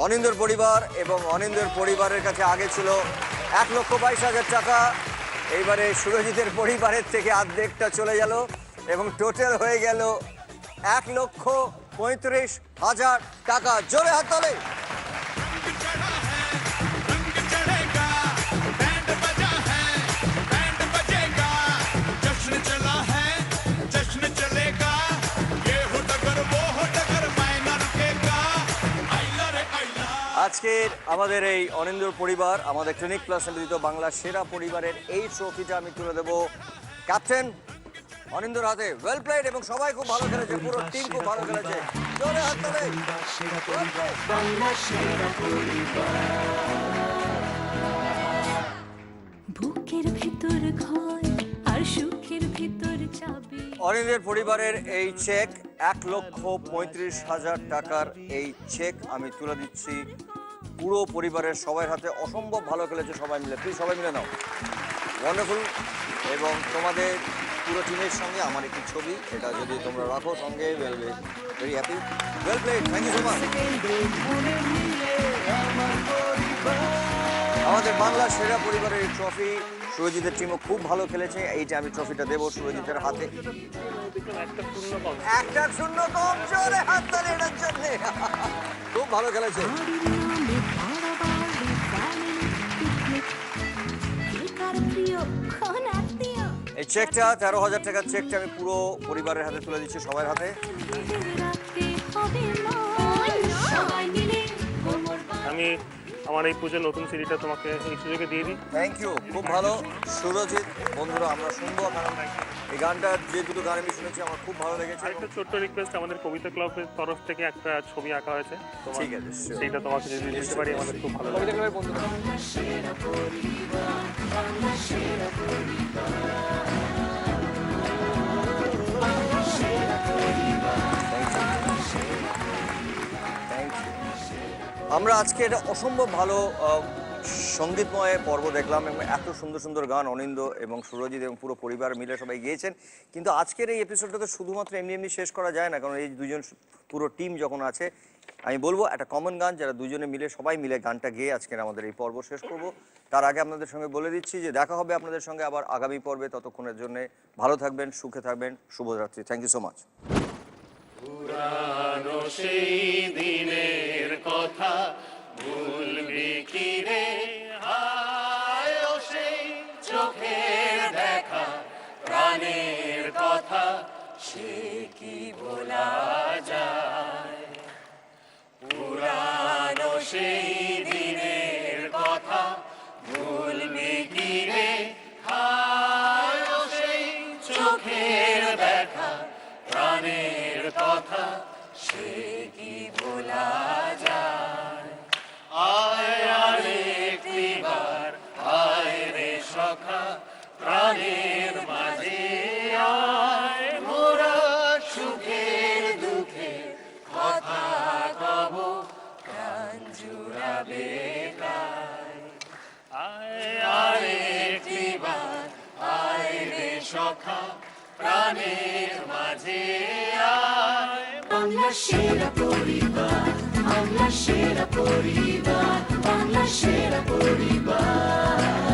অনিন্দর পরিবার এবং অনিন্দর পরিবারের কাছে আগে ছিল 1,22,000 টাকা। এইবারে সুরজিতের পরিবারের থেকে অর্ধেকটা চলে গেল এবং টোটাল হয়ে গেল 1,35,000 টাকা। জোরে হাততালি। আজকের আমাদের এই অনিন্দর পরিবার, আমাদের ক্লিনিক প্লাস নিবেদিত বাংলা সেরা পরিবারের এই ট্রফিটা আমি তুলে দেবো ক্যাপ্টেন অনিন্দর হাতে। ওয়েল প্লেড, এবং সবাই খুব ভালো খেলেছে, পুরো টিম খুব ভালো খেলেছে। জোরে হাততালি। বুকের ভিতর ঘর আর সুখের ভিতর চাবি। অনিন্দের পরিবারের এই চেক 1,35,000 টাকার এই চেক আমি তুলে দিচ্ছি পুরো পরিবারের সবার হাতে। অসম্ভব ভালো খেলেছে সবাই মিলে, প্লিজ সবাই মিলে নাও। ওয়ান্ডারফুল। এবং তোমাদের পুরো টিমের সঙ্গে আমার একটি ছবি, এটা যদি তোমরা রাখো সঙ্গে, very happy. Well played, thank you so much. আমাদের বাংলা সেরা পরিবারের এই ট্রফি সুরজিতের টিমও খুব ভালো খেলেছে। এইটা আমি ট্রফিটা দেবো সুরজিতের হাতে। একটা শূন্য কম, জোরে হাততালি এটার জন্য। খুব ভালো খেলেছে। এই চেকটা 13,000 টাকার চেকটা আমি পুরো পরিবারের হাতে তুলে দিচ্ছি, সবার হাতে। আমি আমার এই পুজোর নতুন সিডিটা তোমাকে এই সুযোগে দিয়ে দিই। থ্যাংক ইউ, খুব ভালো সুরজিৎ। বন্ধুরা আমরা শুনবো, কারণ এই গানটা যে দুটো গান আমি শুনেছি আমার খুব ভালো লেগেছে। একটা ছোট্ট রিকোয়েস্ট, আমাদের কবিতা ক্লাবের তরফ থেকে একটা ছবি আঁকা হয়েছে, ঠিক আছে, সেইটা তোমাকে যদি দিতে পারি আমাদের খুব ভালো লাগবে। Thank you. আমরা আজকে এটা অসম্ভব ভালো সঙ্গীতময় পর্ব দেখলাম এবং এত সুন্দর সুন্দর গান অনিন্দ এবং সুরজিৎ এবং পুরো পরিবার মিলে সবাই গিয়েছেন। কিন্তু আজকের এই এপিসোডটা তো শুধুমাত্র এমনি এমনি শেষ করা যায় না, কারণ এই দুজন পুরো টিম যখন আছে, আমি বলবো একটা কমন গান যারা দুজনে মিলে সবাই মিলে গানটা গেয়ে আজকের আমাদের এই পর্ব শেষ করব। তার আগে আপনাদের সঙ্গে বলে দিচ্ছি যে দেখা হবে আপনাদের সঙ্গে আবার আগামী পর্বে। ততক্ষণের জন্য ভালো থাকবেন, সুখে থাকবেন, শুভরাত্রি। Thank you so much. পুরানো সেই দিনের কথা ভুলবি কি রে, হায় ও সেই চোখের দেখা প্রাণের কথা সে কি ভোলা যায়। পুরানো সেই দিনের কথা ভুলবি কি রে, হায় ও সেই চোখের দেখা প্রাণের কথা সে কি ভোলা যায়। আয় আরেকটিবার আয় রে সখা প্রাণের মাঝে আয়, মোরা সুখের দুঃখে কথা কব প্রাণ জুড়াবে তাই। আয় আরেকটিবার আয় রে সখা প্রাণের মাঝে আয়। বাংলা সেরা পরিবার, বাংলা সেরা পরিবার, বাংলা সেরা পরিবার।